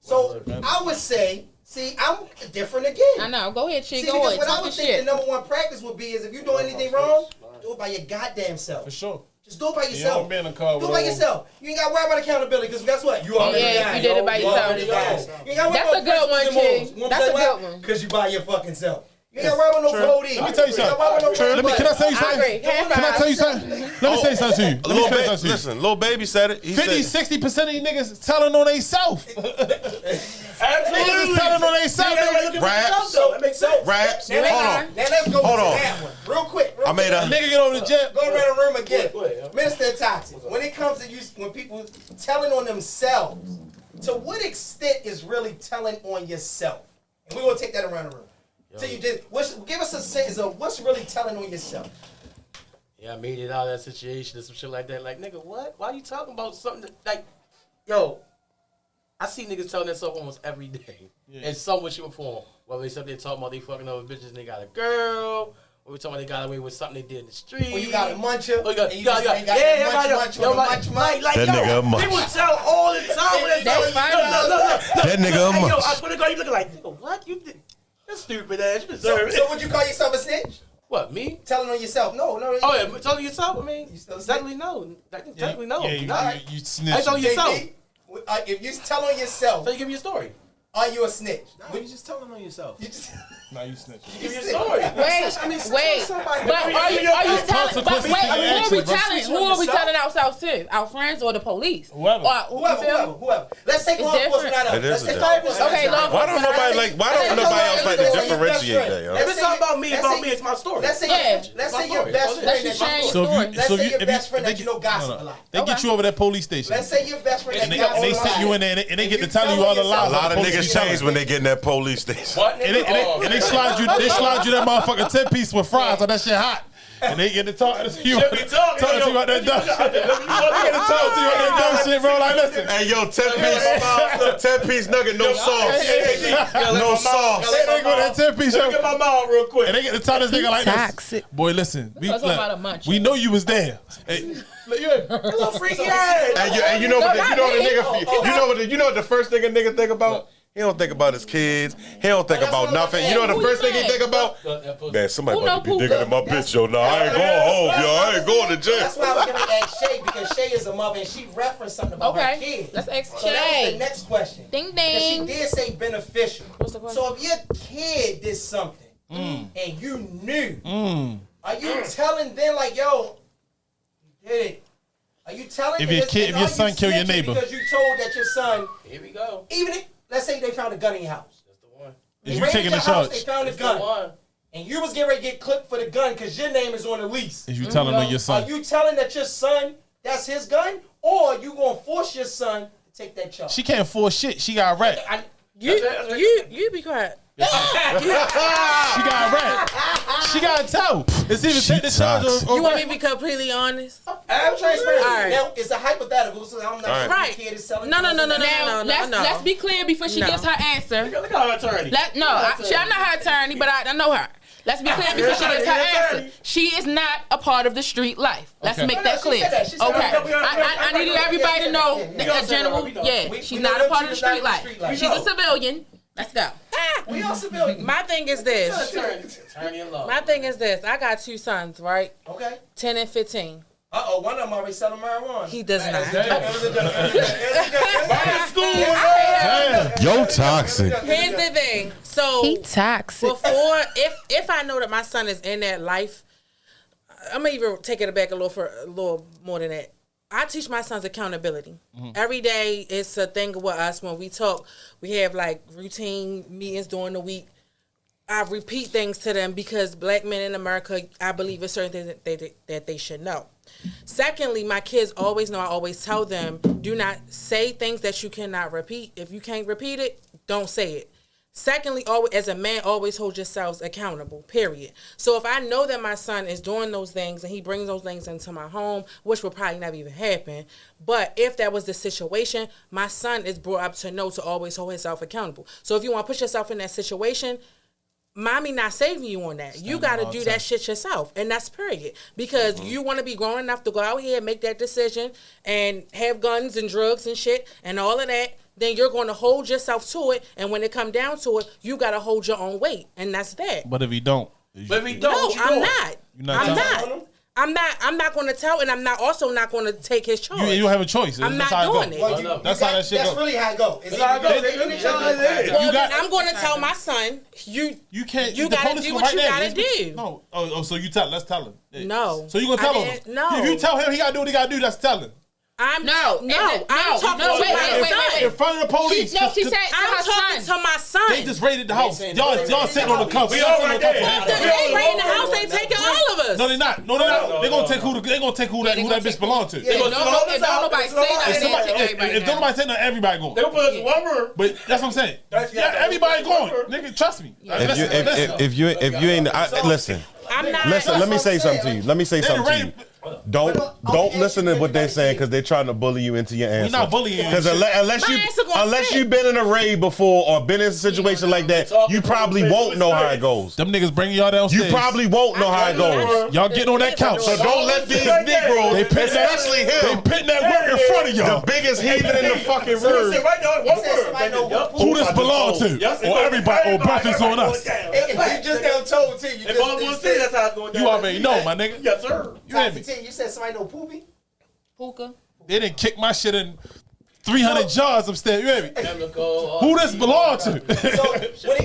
So I would say, see, I'm different again. I know. Go ahead, Chi. See, Go because ahead. what I Talk would your think the shit. number one practice would be is if you're doing anything wrong, do it by your goddamn self. For sure. Just do it by You yourself. don't be in the car Do it with by all- yourself. You ain't got to worry about accountability because guess what? You already Yeah, got you did it by yourself. already got it. You ain't gotta worry That's a about good one, principles and morals. Chi. You wanna That's play a what? good one. Because you by your fucking self. You ain't got to worry about no coding. Let me tell you something. Can I tell you I something? agree. Can I tell you something? Let me say something to you. Let me say something to you. Listen, Lil Baby said it. He 50-60% of these niggas telling on themselves. Niggas is telling on themselves. Raps. So, it makes sense. Raps. Now, Hold on. Now let's go Hold to on. that one. Real quick. I made a Nigga get over the jet. Go around the room again. Minister Toxic, when it comes to you, when people telling on themselves, to what extent is really telling on yourself? And we're going to take that around the room. So you did. Give us a sense of what's really telling on yourself. Yeah, I made it out of that situation and some shit like that. Like, nigga, what? Why you talking about something that, like, yo, I see niggas telling themselves almost every day in some way, shape, or form. Whether they said they talking about they fucking other bitches and they got a girl, or we talking about they got away with something they did in the street. Or you got a muncher. Oh, you got, and you got, just ain't got yeah, that munch. That nigga a munch. People tell all the time. When That's fine. That nigga a Hey, yo, munch. I swear to God, you looking like, nigga, what? You did? That's stupid ass. You deserve it. So would you call yourself a snitch? What, me? Telling on yourself? No. Oh, yeah, telling yourself? I mean, You still a snitch? technically no. Technically no. Yeah, Nah. you I snitch. told you yourself. JP, if you tell on yourself, So you give me a story. are you a snitch? No, you just telling on yourself. You just, Nah, you snitch. Give me a story. Wait. But are you telling? But wait, who are we telling? Who are we telling ourselves to? Our friends or the police? Whoever. whoever. Let's take law enforcement out of It it. is Let's take a law difference. enforcement. Okay, law Why don't nobody else like to differentiate that, yo? If it's not about me, it's my story. Let's say your best friend Let's that just share you your So story. if you, Let's so say if your you, best friend if that you know gossip a lot. they get you over that police station. Let's say your best friend that And you they, gossip they a lot. sit you in there and they get to you telling you all the tell lies. A lot of the police niggas be telling. change when they get in that police station. What? And they slide you that motherfucking 10-piece with fries on that shit hot. And they get to talk to you. Talk to you about that dumb shit. They get to talk to you about that dumb shit, bro. Like, listen. Hey, yo, 10-piece nugget, no sauce. No sauce. They go that 10-piece show. Look at my mouth real quick. And they get to tell this nigga like this. Toxic. Boy, listen. We, talking about a munch. we know you was there. Hey, look, you Little freaky ass. And you know what the first thing a nigga think about? He don't think about his kids. He don't think about nothing. You know what the first thing he think about? Man, somebody Who Oh, about to be know digging Puka? in my bitch, yo. Nah, I ain't going home, yo. I ain't going to jail. That's why I was gonna ask Shay because Shay is a mother and she referenced something about her Okay. kids. Let's ask So that was the Shay. next question. Ding Because she ding. did say beneficial. What's the question? So if your kid did something and you knew, are you telling them like, yo, you did it? Are you telling If them your this, kid- and if your are you son kill your snitching neighbor? because you told that your son, Here we go. even if, let's say they found a gun in your house. That's the one. Is They you raided taking your the house, charge? They found a That's the gun, one. and you was getting ready to get clipped for the gun because your name is on the lease. Is you telling on your Are son? you telling that your son, that's his gun, or you gonna force your son to take that charge? She can't force shit. She got rap. You be quiet. She got rap. She got to tell. It's either take the charge or You want me to be completely honest? I'm transparent. All right. Now it's a hypothetical, so I'm not All sure right. if the kid is selling. No. Now, No. let's be clear before she No. gives her answer. Look at her attorney. I'm not her attorney, but I know her. Let's be clear before she gives her answer. She is not a part of the street life. Let's Okay. make No, that she clear. said that. She said Okay. that. I needed everybody to know the general. We know. Yeah, We she's know not that a part she of the is not street in the life. street life. She's a civilian. Let's go. We all civilians. My thing is this. Attorney in law. My thing is this. I got 2 sons, right? Okay. 10 and 15. One of them already selling marijuana. He does not. Yo, toxic. Here's the thing. So toxic. before, if I know that my son is in that life, I'm gonna even take it back a little more than that. I teach my sons accountability. Every day it's a thing with us. When we talk, we have like routine meetings during the week. I repeat things to them because black men in America, I believe, is certain things that they should know. Secondly, my kids always know, I always tell them, do not say things that you cannot repeat. If you can't repeat it, don't say it. Secondly, always, as a man, always hold yourselves accountable, period. So if I know that my son is doing those things and he brings those things into my home, which will probably never even happen, but if that was the situation, my son is brought up to know to always hold himself accountable. So if you want to put yourself in that situation, mommy not saving you on that. You got to do that shit yourself. And that's period. Because you want to be grown enough to go out here and make that decision and have guns and drugs and shit and all of that, then you're going to hold yourself to it. And when it come down to it, you got to hold your own weight. And that's that. But if he don't. But if he don't, No, I'm not. You're not I'm telling not. I'm not going to tell, and I'm not going to take his choice. You don't have a choice. I'm That's not how it doing go. it. That's how that shit That's go. really how it goes. It's how it goes. Well, got- then I'm going to tell my son, you can't. You the gotta police do go what right you there. gotta Yes, do. No. Oh, so you tell. Let's tell him. Yeah. No. So you gonna I tell him? didn't- no. If you tell him he gotta do what he gotta do, that's telling. I'm No, no. and I'm talking to my son. In front of the police. She said to I'm her talking son. to my son. They just raided the house. Y'all sitting on the couch. We Y'all all sitting right on the there. couch. If they raiding the house, they taking all of us. No, they're not. No, they're not. They're gonna take who that bitch belong to. If don't nobody say nothing, If they somebody, take everybody if down. nobody say nothing, everybody going. They gonna put us in one room. But that's what I'm saying. Yeah, everybody going. Nigga, trust me. If you ain't listen. I'm not. Listen, let me say something to you. Let me say They something to you. raided- Don't listen to what they're saying because they're trying to bully you into your answer. not bullying you. Because unless My answer gonna unless fit. you've been in a raid before or been in a situation like that, you probably won't know how it goes. Them niggas bringing y'all downstairs. You probably won't know how it goes. Y'all getting on that couch. So don't let these Negroes, especially They him, pitting that work in front of y'all. the biggest heathen in the fucking room. Who this belong to? Or everybody, or breath is on us. You just never told T. You If I'm gonna say that's how it's going down. You already know, my nigga. Yes, sir. You hear me? You said somebody know Poopy? Hookah. They didn't kick my shit in 300 jars upstairs. You hear me? Chemical. Who this belong to? So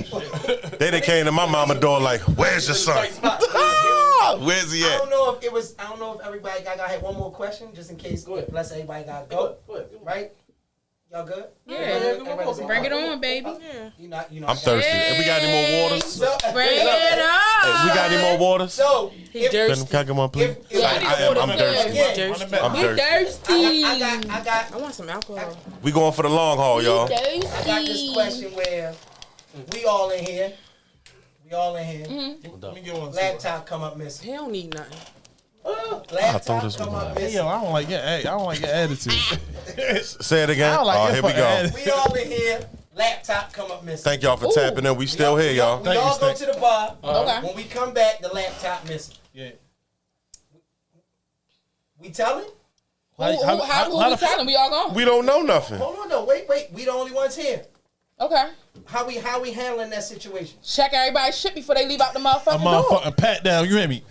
what They done came to my mama door like, "Where's your son? Where's he I at?" don't know if it was. I don't know if everybody got. I had one more question just in case. Unless everybody got to go. Right? Y'all good? Yeah. Bring it on, baby. You know. I'm thirsty. If we got any more waters? So, Bring it up. We got any more waters? So He dirty. Can I get one, please? I'm thirsty. Again, I'm We thirsty. thirsty. I got I want some alcohol. We going for the long haul, y'all. I got this question where we all in here. Let me get one. Laptop come up missing. He don't need nothing. Laptop this come was up Hey, missing. yo, I don't like your attitude. Say it again. I don't like your Here we fucking go. ass. We all in here. Laptop come up missing. Thank y'all for tapping in. We still here, y'all. We all go to the bar. Okay. When we come back, the laptop missing. Yeah. We telling? Who we telling? We all gone. We don't know nothing. Hold on, no, wait. We the only ones here. Okay. How we handling that situation? Check everybody's shit before they leave out the A motherfucking door. motherfucking pat down. You hear me?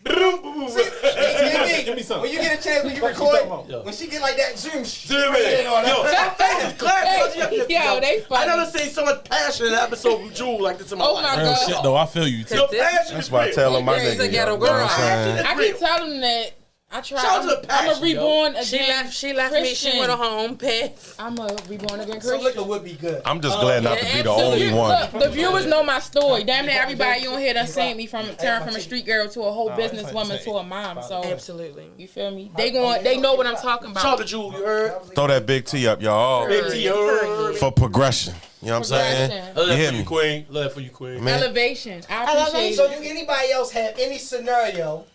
Give me some. When you get a chance, when you record, when she get like that, zoom it. on her. That face is classic. Yo, they funny. I never seen so much passion in an episode from Jewel like this in my Oh life. my Real God. shit though. I feel you. Your passion That's is why I real. tell them my This is a nigga. ghetto You know what I'm girl. saying? I keep telling them that I try. Shout out to the I'm a passion, reborn again. She left me. She went on her own path. I'm a reborn again Some Christian. liquor would be good. I'm just glad not to be the only Look, one. the viewers know my story. Damn near everybody on here done seen me from turn from a street girl to a whole businesswoman to a mom. So Absolutely. you feel me? They know what I'm talking Shout out about. to Jewel, you heard? Throw that big T up, y'all. Big T, you heard? For progression. You know what I'm saying? Progression. Love You hear for me? you, Queen. Love for you, Queen. Man. Elevation. I appreciate So it. do anybody else have any scenario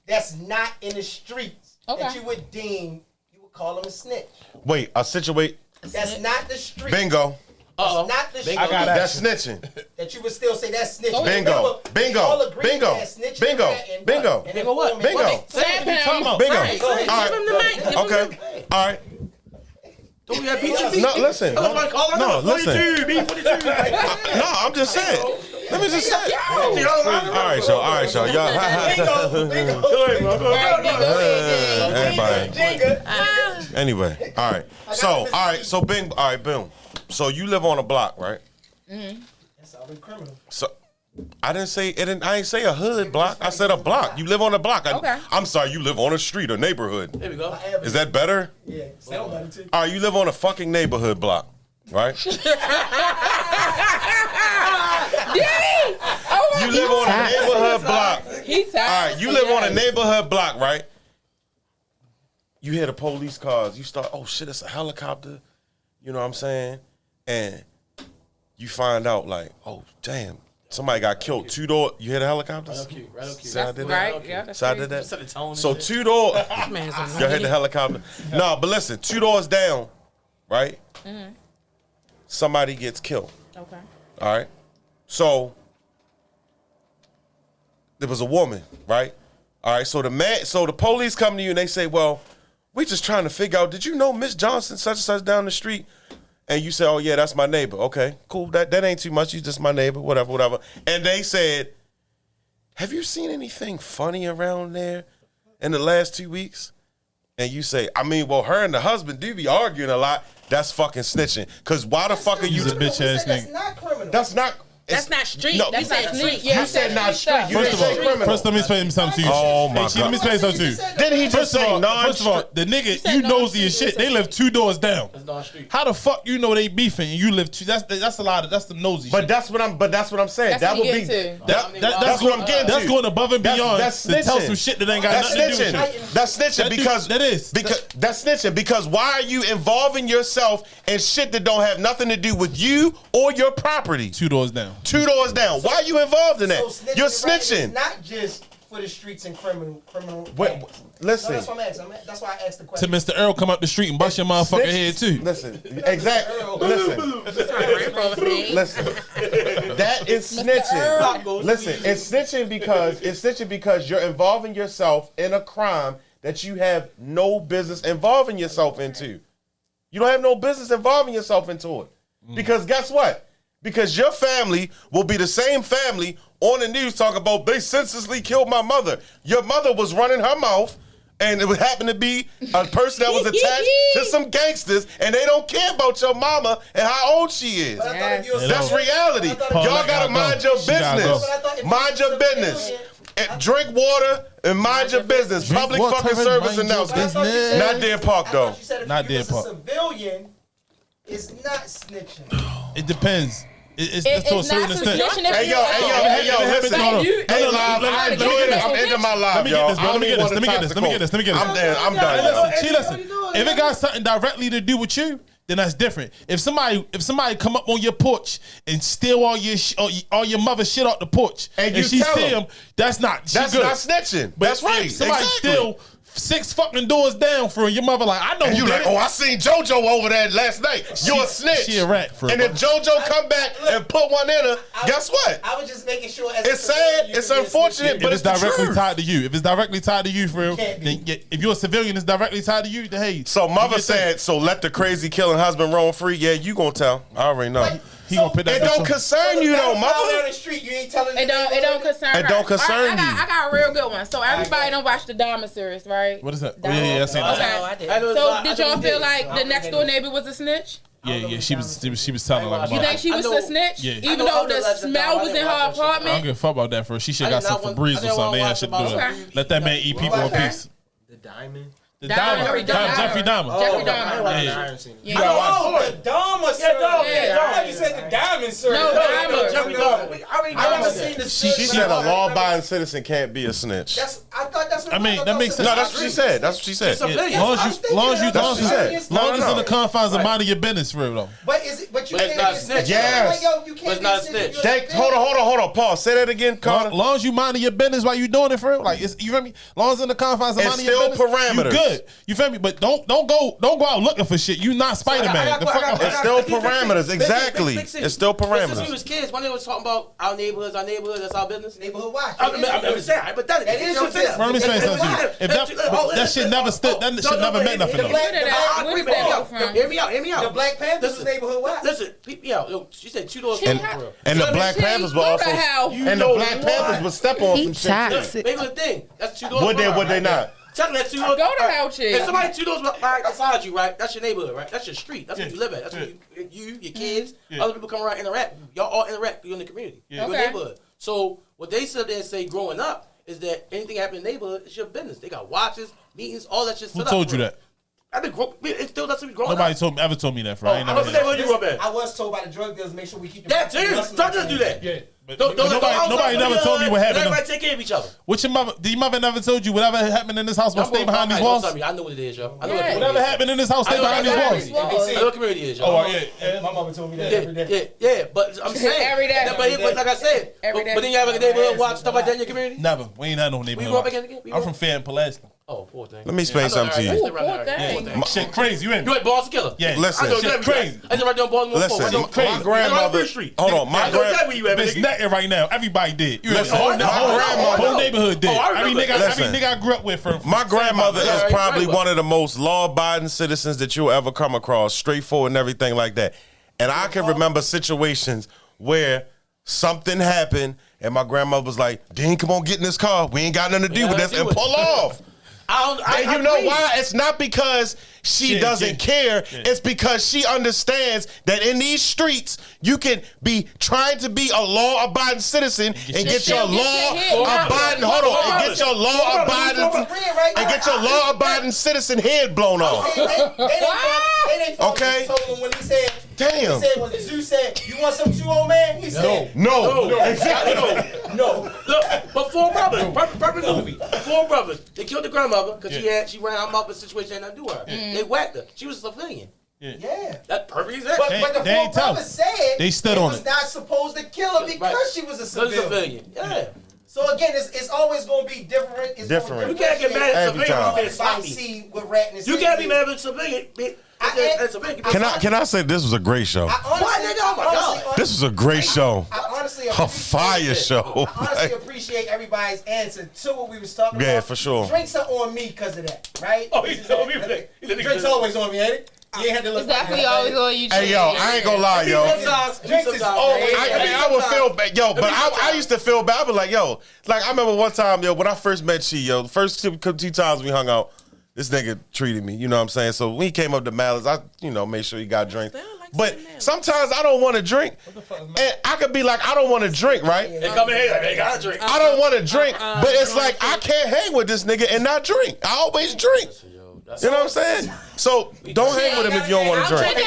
that's not in the streets that Okay. you would deem, you would call them a snitch? Wait, a situate. That's not the street. Bingo. That's not the street. I got That's snitching. That you would still say that's snitching. Bingo. Remember, we all Bingo. agreed Bingo. that snitching Bingo. and ratting, Bingo. and Bingo what? informant- Bingo. Slap him. Bingo. Right. Go ahead. All Give him the mic. Give him Okay. All right. Don't we have BTV? No, listen. No, listen. B42. No, I'm just saying. Let me just say. All right, y'all. Y'all. Go ahead, bro. Go ahead. Everybody. Anyway, all right. So boom. So you live on a block, right? That's all criminal. So I didn't say it. I ain't say a hood block. I said a block. You live on a block. Okay. I'm sorry. You live on a street or neighborhood. Here we go. Is that better? Yeah, sound better too. All right. You live on a fucking neighborhood block, right? You live on a neighborhood block. He tired. All right, you live on a neighborhood block, right? You hear the police cars. You start, oh shit, it's a helicopter. You know what I'm saying? And you find out like, oh damn, somebody got killed. 2 doors. You hear the helicopters? Right, okay. See how I did that? Right? Yeah, that's So I did crazy. that. So 2 doors. Go ahead, the helicopter. No, but listen, 2 doors down, right? Somebody gets killed. Okay. All right. So there was a woman, right? All right. So the police come to you and they say, well, we just trying to figure out, did you know Miss Johnson such and such down the street? And you say, oh yeah, that's my neighbor. Okay, cool. That ain't too much. You just my neighbor, whatever. And they said, have you seen anything funny around there in the last 2 weeks? And you say, I mean, well, her and the husband do be arguing a lot. That's fucking snitching. Cause why the fuck are you? He's a bitch ass That's nigga. not criminal. That's not street. No, That's not street. You said not street. You First didn't of say all, criminal. first let me explain something to you. Oh, my Let me explain something to you. Didn't he just First of say all, non-street? the nigga, said you nosy non-street, as shit. you They said live 2 doors down. That's not street. How the fuck you know they beefing and you live 2? That's a lot of that's the nosy But shit. that's what I'm saying. That's that what would he be getting to. that's what I'm getting to. That's going above and beyond That's to tell snitching. some shit that ain't got That's nothing to do with snitching. shit. That's snitching That dude- because that is. that's snitching because why are you involving yourself in shit that don't have nothing to do with you or your property? 2 doors down. 2 doors down. Why are you involved in that? So snitching, You're right, snitching. is not just for the streets and criminal. Wait, acts. listen. No, that's what I'm asking. That's why I asked the To question. Mr. Earl come up the street and bust your motherfucking head too. Listen, exactly. Listen. That is snitching. Listen, it's snitching because you're involving yourself in a crime that you have no business involving yourself into. You don't have no business involving yourself into it. Because guess what? Because your family will be the same family on the news talking about they senselessly killed my mother. Your mother was running her mouth and it would happen to be a person that was attached to some gangsters and they don't care about your mama and how old she is. But I thought if you were That's reality. Paul, Y'all I gotta gotta mind go. your She gotta business. go. But I thought if you Mind was your a business. civilian- And drink water and mind your business. Drink Public water fucking and service mind your announcement. But I thought you said- Not Deer Park I though. thought you said if Not you Deer was Park. a civilian, it's not snitching. It depends. It's It's to a not certain extent. suspicion if Hey yo, you- listen. Hold on. Hey, No, no, live, let me- I let me enjoyed get it. this. I'm ending my live, Let me get y'all. this, bro. I Let me don't get even this. want Let to me get this. I'm done. I'm Hey, done. listen, y'all. see, listen. If it got something directly to do with you, then that's different. If somebody come up on your porch and steal all your mother's shit out the porch, And you she tell see them. him, that's not. She That's good. not snitching. But That's right. if somebody Exactly. steal 6 fucking doors down for your mother, like I know And who you did like, it. oh, I seen JoJo over there last night. You're a snitch. she a rat for And it. if JoJo come back and put one in her, guess what? I was just making sure. As It's a civilian, sad. you It's could be a unfortunate, snitch. but If it's it's the directly truth. tied to you, if it's directly tied to you, for real, Can't be. then if you're a civilian, it's directly tied to you. Then hey, So you mother get said, so let the crazy killing husband roam free. Yeah, you gonna tell. I already know. he gonna put that. It don't bitch on- concern you though, Down mother. the street, you ain't telling. It don't concern It her. don't concern All right, you. I got a real good one. So everybody don't watch the Dahmer series, right? What is that? Oh, yeah, I seen Okay. that. No, I did. I know it's So not- did I know y'all we feel did. like the next door neighbor was a snitch? Yeah, she was telling like You about. think she was I know- a snitch? Yeah. Even I know- though I the know smell was in her I don't apartment? give a fuck about that for her. She should I got did some not want- Febreze I or didn't something. They wanna had shit to watch do about with it. it. Let that man eat people in Okay. peace. The diamond. The Jeffrey Dahmer. Jeffrey Dahmer. Jeffrey I Dahmer. haven't seen it. Yeah. Oh, the Dahmer series. Yeah. I thought you said the Diamond series. No, Dahmer. Jeffrey Dahmer. I never seen the She series. said a law-abiding citizen can't be a snitch. I thought that's what I mean, that makes sense. No, that's what she said. That's what she said. Civilian. Long as you, long as That's what she said. as No, it's in the confines of minding your business, for real though. But is it? But you But it's can't not be a snitch. snitch. Yes. Like, yo, you can't But it's be not a snitch. snitch. You're a Hold on. Pause. Say that again, Carter. Long as you minding your business while you doing it, for real. Like it's, you feel me? Long as in the confines of It's minding your still business, parameters. you good. You feel me? But don't go out looking for shit. You not Spider Man. The fuck It's still parameters. Exactly. It's still Since parameters. we was kids, when they was talking about our neighborhoods, that's our business. Neighborhood watch. I'm just saying, but that is your business. Let me explain something to you. If that shit never stood, that shit never meant nothing though. Where did that go from? Hear me out. The Black Panthers was neighborhood watch. Listen, yo, she said 2 doors. And the Black Panthers were also, and the Black Panthers would step on some shit. too. Maybe the thing. That's 2 doors. Would they not? Tell me that 2 doors. Go to Houches. If somebody 2 doors right beside you, right? That's your neighborhood, right? That's your street. That's where you live at. That's where you, your kids, other people come around and interact. Y'all all interact. You're in the community. Your Okay. neighborhood. So what they said there say growing up is that anything happening in the neighborhood is your business. They got watches, meetings, all that shit set Who up. told you that? I've been it still doesn't be growing Nobody up. ever told me that, bro. I ain't I never was heard there when you grew up at. I was told by the drug dealers make sure we keep the That too. Don't just do that. Yeah. But nobody never told me what happened. Everybody take care of each other. What your mother? Did your mother never told you whatever happened in this house must stay behind these walls? I know what it is, yo. I know Whatever happened in this house stay behind these walls. I know what community is, yo. Oh yeah. My mama told me that every day. Yeah, but I'm saying Every day. But like I said, but then you have a neighborhood watch stuff like that in your community. Never. We ain't had no We neighborhood. grew up again. I'm from Fair and Pulaski. Oh, poor thing. Let me explain something to you. Poor thing. Shit crazy. You in? You ain't Boston Killer. Yeah. Listen. I know Shit crazy. I just right there on Baltimore. Listen, my crazy. grandmother. Hold on, my It's netting right now. Everybody did. You Listen, whole my whole neighborhood did. Every Listen. nigga I grew up with from My grandmother is Right, probably right. one of the most law-abiding citizens that you'll ever come across, straightforward and everything like that. And I can remember situations where something happened and my grandmother was like, Dean, come on, get in this car. We ain't got nothing to do with this, and pull off. And you know why? It's not because she doesn't care. It's because she understands that in these streets, you can be trying to be a law-abiding citizen and get your law-abiding, and get your law-abiding citizen head blown off. Okay? When he said, Damn. He said, when Zeus said, you want some too, old man? He said, No. Exactly. No. Look, but four brothers, perfect movie. Four brothers. They killed the grandmother because she ran him up in a situation that had nothing to do with her. They whacked her. She was a civilian. Yeah. That's perfect example. But the four brothers said they stood on was it. not supposed to kill her because she was a civilian. Yeah. So again, it's always going to be different. It's Different. You can't get mad at Every civilian. time. You being sloppy. See what rat and You can't be mad at civilian. Can I say this was a great show? This was a great show. I honestly A fire show. I honestly appreciate everybody's answer to what we was talking about. Yeah, for sure. Drinks are on me because of that, right? Oh, he told me. Drinks always on me, ain't it? You ain't had to look. It's definitely always on you. Hey, yo, I ain't gonna lie, yo. Drinks is always. I would feel bad, yo, but I used to feel bad. I was like, yo, like I remember one time, yo, when I first met Chi, yo, the first two times we hung out, this nigga treated me, you know what I'm saying? So when he came up to Malice, I, made sure he got drinks. But sometimes I don't want to drink. And I could be like, I don't want to drink, right? They come in here like, they gotta drink. I don't want to drink, but it's like, I can't hang with this nigga and not drink. I always drink. You know what I'm saying? So don't hang with him if you don't want to drink.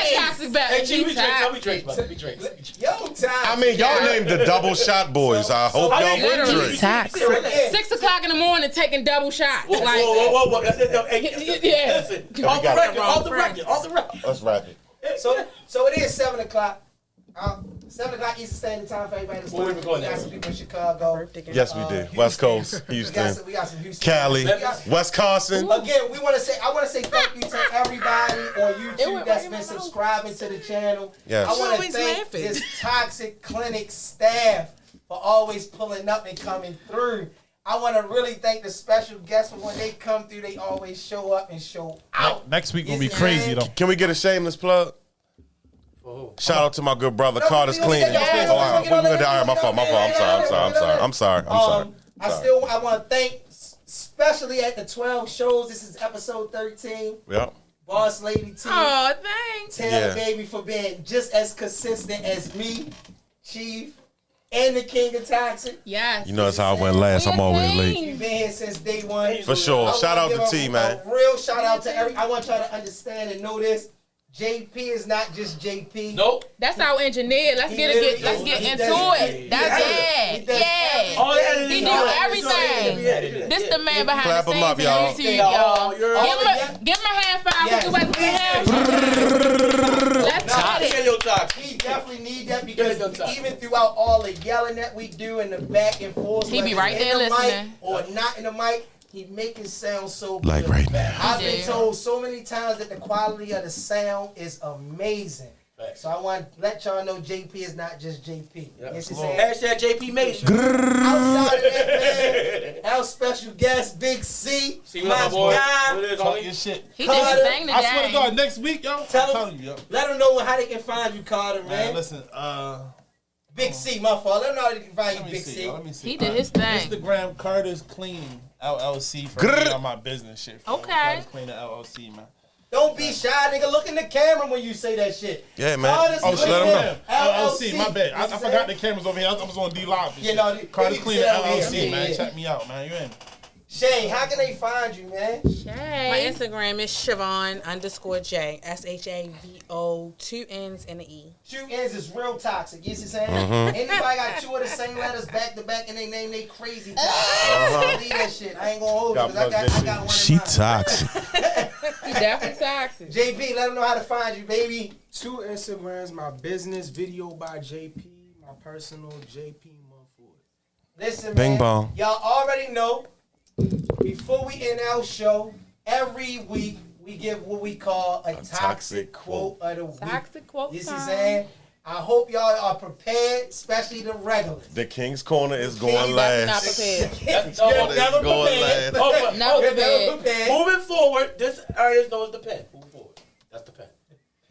Yo, time. I mean, y'all named the double shot boys. I hope y'all would drink. 6 o'clock in the morning taking double shots. Whoa. Yeah. Listen, off the record. Let's wrap it. So it is 7 o'clock. 7 o'clock Eastern Standard Time for everybody. Where we going We got now? some people in Chicago. Yes, we did. West Coast, Houston, We got some Houston. Cali, Wisconsin. Again, I want to say thank you to everybody on YouTube that's been subscribing to the channel. Yes. I want to thank this Toxic Clinic staff for always pulling up and coming through. I want to really thank the special guests for when they come through, they always show up and show out. Next week gonna be crazy though. Can we get a shameless plug? Shout out to my good brother, Carter's Cleaning. All right, my fault. I'm sorry. I want to thank, especially at the 12 shows. This is episode 13. Yep. Boss Lady T. Oh, thanks. Taylor Baby for being just as consistent as me, Chief, and the King of Toxic. Yes. You know that's how I went last. I'm always late. You've been here since day one. For sure. Shout out to T, man. A real shout out to I want y'all to understand and know this. JP is not just JP. Nope. That's our engineer. Let's get into it. That's yeah. He do everything. This the man behind Clap the him scenes up, y'all. on YouTube, y'all. Give him a hand five. Let's get it. He definitely need that because even throughout all the yelling that we do and the back and forth, He be whether right in there the mic listening. or not in the mic, he make it sound so good. Like right now. I've been told so many times that the quality of the sound is amazing. So I want to let y'all know JP is not just JP. Yes, Hashtag JP Mason. Outside of that, man, our special guest, Big C. My guy. Talk your shit. He did his thing today. I swear to God, next week, yo. I'm telling you, yo. Let them know how they can find you, Carter, man. Man, listen, Big C, my fault. Let them know how they can find you, let me Big see. C. Let me see. He did his thing. Instagram Carter's Cleaning LLC for me on my business shit. Okay. Carter's Cleaning LLC, man. Don't be shy, nigga. Look in the camera when you say that shit. Yeah, man. Carter's Oh, shit, let 'em know. LLC, my bad. I forgot the cameras over here. I was on D Live. You know, Carter's you Cleaning said over LLC, here. man. Yeah. Check me out, man. You in? Shay, how can they find you, man? My Instagram is Siobhan_J. SHAVO, 2 N's and an E. 2 N's is real toxic. You see what I'm saying? Anybody got 2 of the same letters back to back and they name they crazy toxic. Leave that shit. I ain't gonna hold you because I got one. She toxic. He definitely toxic. JP, let them know how to find you, baby. 2 Instagrams, my business video by JP, my personal JP Mumford. Listen, Bing man. bong. Y'all already know. Before we end our show, every week we give what we call a toxic quote of the week. Toxic quote You see time. what I'm saying? I hope y'all are prepared, especially the regulars. The King's Corner is going Not last. prepared. Never going prepared. last. Oh, Not Never prepared. prepared. moving forward, this area knows the pen. Moving forward. That's the pen.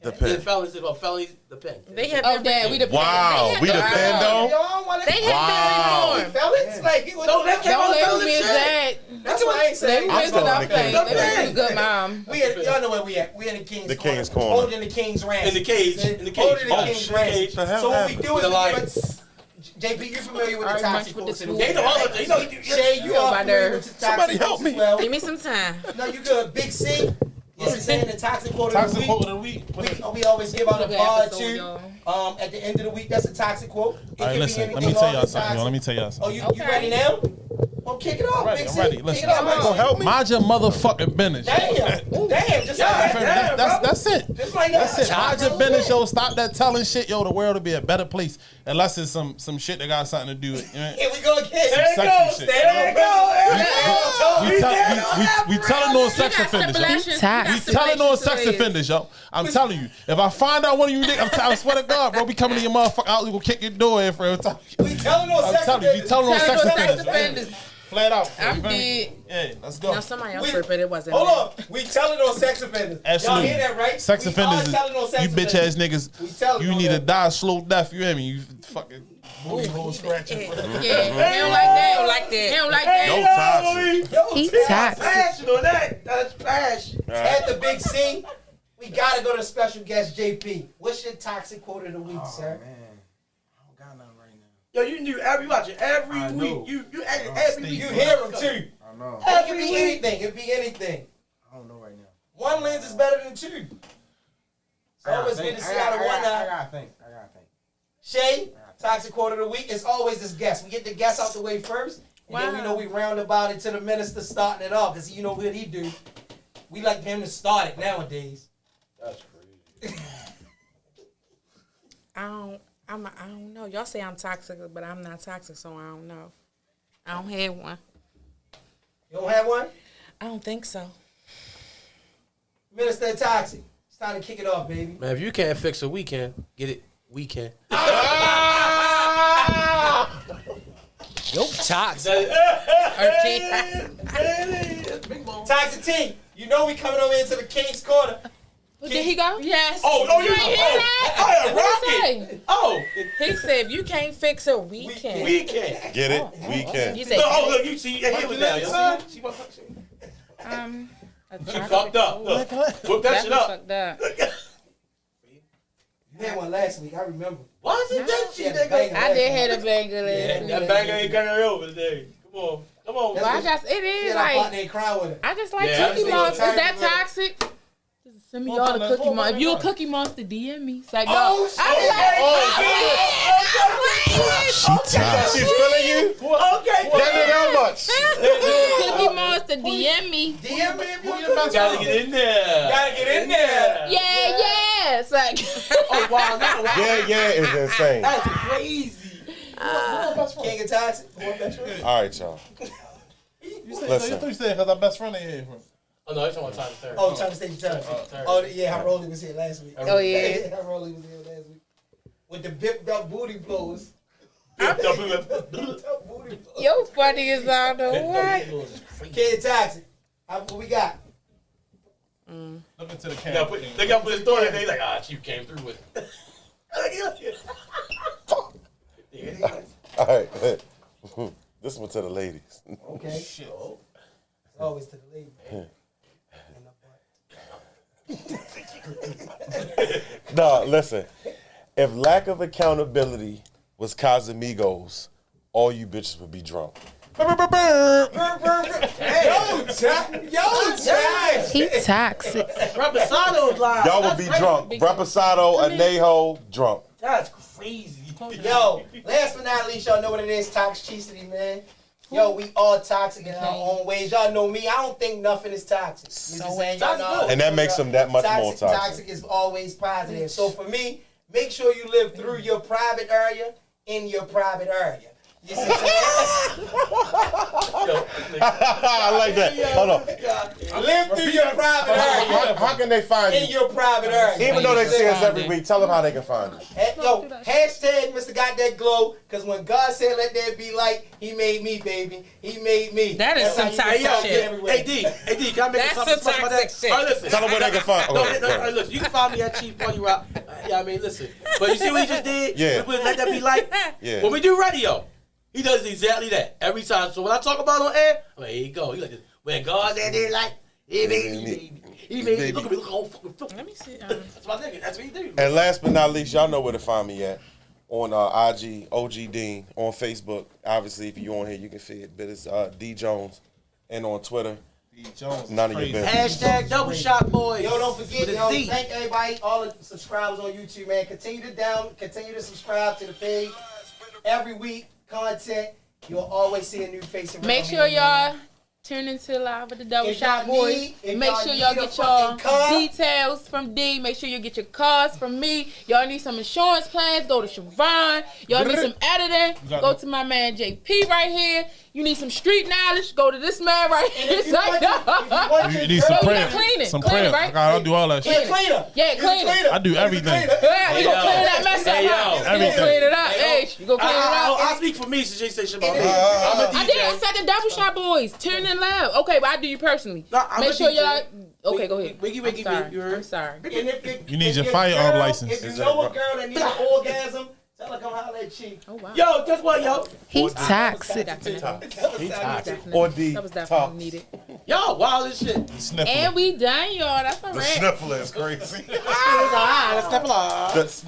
The The pen. fellas, the pen. They have Oh, been damn, we the Wow, pen. we the pen though. Y'all want to They have Wow. been reformed. fellas? Like, it was No, that Don't Fellas, label me as shit. that. that's what I ain't Let saying. me I'm raise it going up to thing. King's Let me be a good mom. Y'all know where we at. We in the King's The Corner. King's Corner. Holding the King's ransom. In the cage. In the cage. Holding the Oh, King's shit. ransom. The hell So what we happened? do is The we lions. give it. JP, you familiar with the Alright, toxic munch with quotes the of the food. week? They know all of you know. Shay, you Feel are my familiar nerves. with the Somebody toxic help quotes me. as well. Give me some time. No, you good. Big C. You know what I'm saying? The toxic quote of the Toxic week. quote of the week. We always give out a Good bar or episode, two. y'all. At the end of the week, that's a toxic quote. It All right, can be listen. Let anything me tell off y'all the something. toxic. Let me tell y'all Oh, something. you Okay. ready now? Well, kick it off, ready, Big I'm C. ready. Kick Listen. it off, Somebody Big gonna C. help me? Mind your motherfucking business. Damn, just like that. That's it. Just like That's that. it. Mind your business, yo. Stop that telling shit, yo. The world will be a better place unless it's some shit that got something to do with. You know, Here we go again. sexy shit. There you go. We telling on sex You got offenders, yo. stipulations. We telling on sex offenders, yo. I'm telling you, if I find out one of you niggas, I swear to God, bro, we coming to your motherfucking house, we gonna kick your door in for every time. We telling on I'm sex telling you, we offenders. telling on Telling sex on sex offenders. offenders. Flat out. I'm You feel me? dead. Yeah, let's go. No, somebody else We- heard, but it wasn't. Hold me. on. We telling on sex offenders. Absolutely. Y'all hear that, right? Sex We offenders, are telling on sex you bitch ass offenders. We niggas, telling you on need to that. die a slow death. You hear me? You fucking booty hole scratching. Yeah, they don't like that. They don't like that. They don't like that. No toxic. Yo, He T- toxic. Passion on that. That's passion. At the Big C, we gotta go to special guest JP. What's your toxic quote of the week, sir? Man, I don't got nothing right now. Yo, you knew every watching every I week. know. You added every week. You hear him too. I know. It could be anything. It could be anything. I don't know right now. One lens is better than two. It's always good to see out of one I eye. gotta think. Shay, toxic quote of the week is always this guest. We get the guest out the way first, and then we know we round about it to the minister starting it off, because you know what he do. We like him to start it nowadays. That's crazy. I don't know. Y'all say I'm toxic, but I'm not toxic, so I don't know. I don't have one. You don't have one? I don't think so. Minister Toxic. It's time to kick it off, baby. Man, if you can't fix a weekend, get it. We can. Yo, toxic. Toxic team, you know we coming over into the King's Corner. Did he go? Yes. Oh, you ain't hear that? What did he say? Oh, He said, if you can't fix it, we can. we can. Get it? We can. You said, Oh, look, you see, he was down. She fucked up. Look, whip that shit up. Fucked up. You had one last week, I remember. Why is it that She shit? had a banger I last did week. have a banger last week. That banger ain't coming over today. Come on. Come on. But I just, it She is had a partner like, and cry with her. I just like Yeah, I Cookie see Monster. what Is that time it is. toxic? Just send me all the Cookie Monster. If you a Cookie Monster, DM me. It's like, Oh, no. shit. She toxic. She feeling you? Okay. Tell you how much. Cookie Monster, DM me. DM me if you Gotta get in there. Gotta get in there. Yeah, yeah. It's like, Oh, wow. Yeah, is insane. That's crazy. King of Toxic. Who our best friend? All right, y'all. You said, Listen. you said because our best friend ain't here. Oh, no, it's on time to third. Oh, trying to stay turn. Oh, yeah, how Rolly was here last week. oh yeah. How Rolly was here last week. With the bipped up booty blows. Yo, funny as I don't know what. King of Toxic. What we got? Look into the They camera. got to put his story. They like, you came through with it. All right. This one to the ladies. Okay. Shit. It's always to the lady. No, listen. If lack of accountability was Casamigos, all you bitches would be drunk. Brr, brr, brr. Yo, He toxic. Reposado's live. Y'all would be drunk. Reposado, Anejo, drunk. That's crazy. Yo, last but not least, y'all know what it is, toxicity, man. Yo, we all toxic in our own ways. Y'all know me. I don't think nothing is toxic. And that makes them that much more toxic. Toxic is always positive. So for me, make sure you live through your private area in your private area. You see what I'm saying? I like that. Hold on. Live through your private area How can they find in you? your private area. Even though they see us every week, tell them how they can find you. Yo, hashtag Mr. Got That Glow, because when God said let there be light, he made me, baby. He made me. That is some toxic shit. AD, can I make That's something some about toxic that? shit. All right, listen. Tell them where they can find. No, listen, you can find me at Chief Buddy Rock. Yeah, I mean, listen. But you see what he just did? Yeah. With Let That Be Light? Yeah. When we do radio, he does exactly that every time. So when I talk about it on air, I'm like, here you go. He like this. When God said it like, he made me. He made me. Look at me. Look at all fucking filthy. Let me see. That's my nigga. That's what he do. And last but not least, y'all know where to find me at. On IG, OG Dean. On Facebook, obviously, if you're on here, you can see it. But it's D Jones. And on Twitter, D Jones. none of your business. Hashtag Double Shot Boys. Yo, don't forget, With a yo, Z. thank everybody, all the subscribers on YouTube, man. Continue to subscribe to the page. Every week, content. You'll always see a new face around Make sure here, y'all man. tune into Live with the Double If Shot y'all Boys. need- if Make y'all sure need y'all a get your fucking car- details from D. Make sure you get your cars from me. Y'all need some insurance plans. Go to Siobhan. Y'all need some editing. Go to my man JP right here. You need some street knowledge. Go to this man right here. If you want You need some Yo, prayer. cleaning. Some Cleaning, prayer. right? I'll do all that shit. Cleaner. Yeah, You cleaner. cleaner. I do You everything. cleaner. Yeah, you gonna clean that mess up, Hey, huh? yo. You gonna Everything. clean it up. Hey, Hey, you gonna clean it up. I'll speak for me since Jay say shit about me. It is. I'm a DJ. I did. I said the Double Shot Boys. Tune in loud. Okay, but I do you personally. No, I'm Make a sure DJ. y'all. Okay, go ahead. Wiggy, I'm wiggy, sorry. you heard? I'm sorry. And if You need if your your firearm girl- license. If you know a girl that needs an orgasm, tell her come holler at Chief. Oh wow. Yo, guess what, yo? He toxic. Or D. That was Talk. definitely needed. Yo, wild as shit. Sniffle. And we done, y'all. That's a The wrap. sniffler is crazy. That's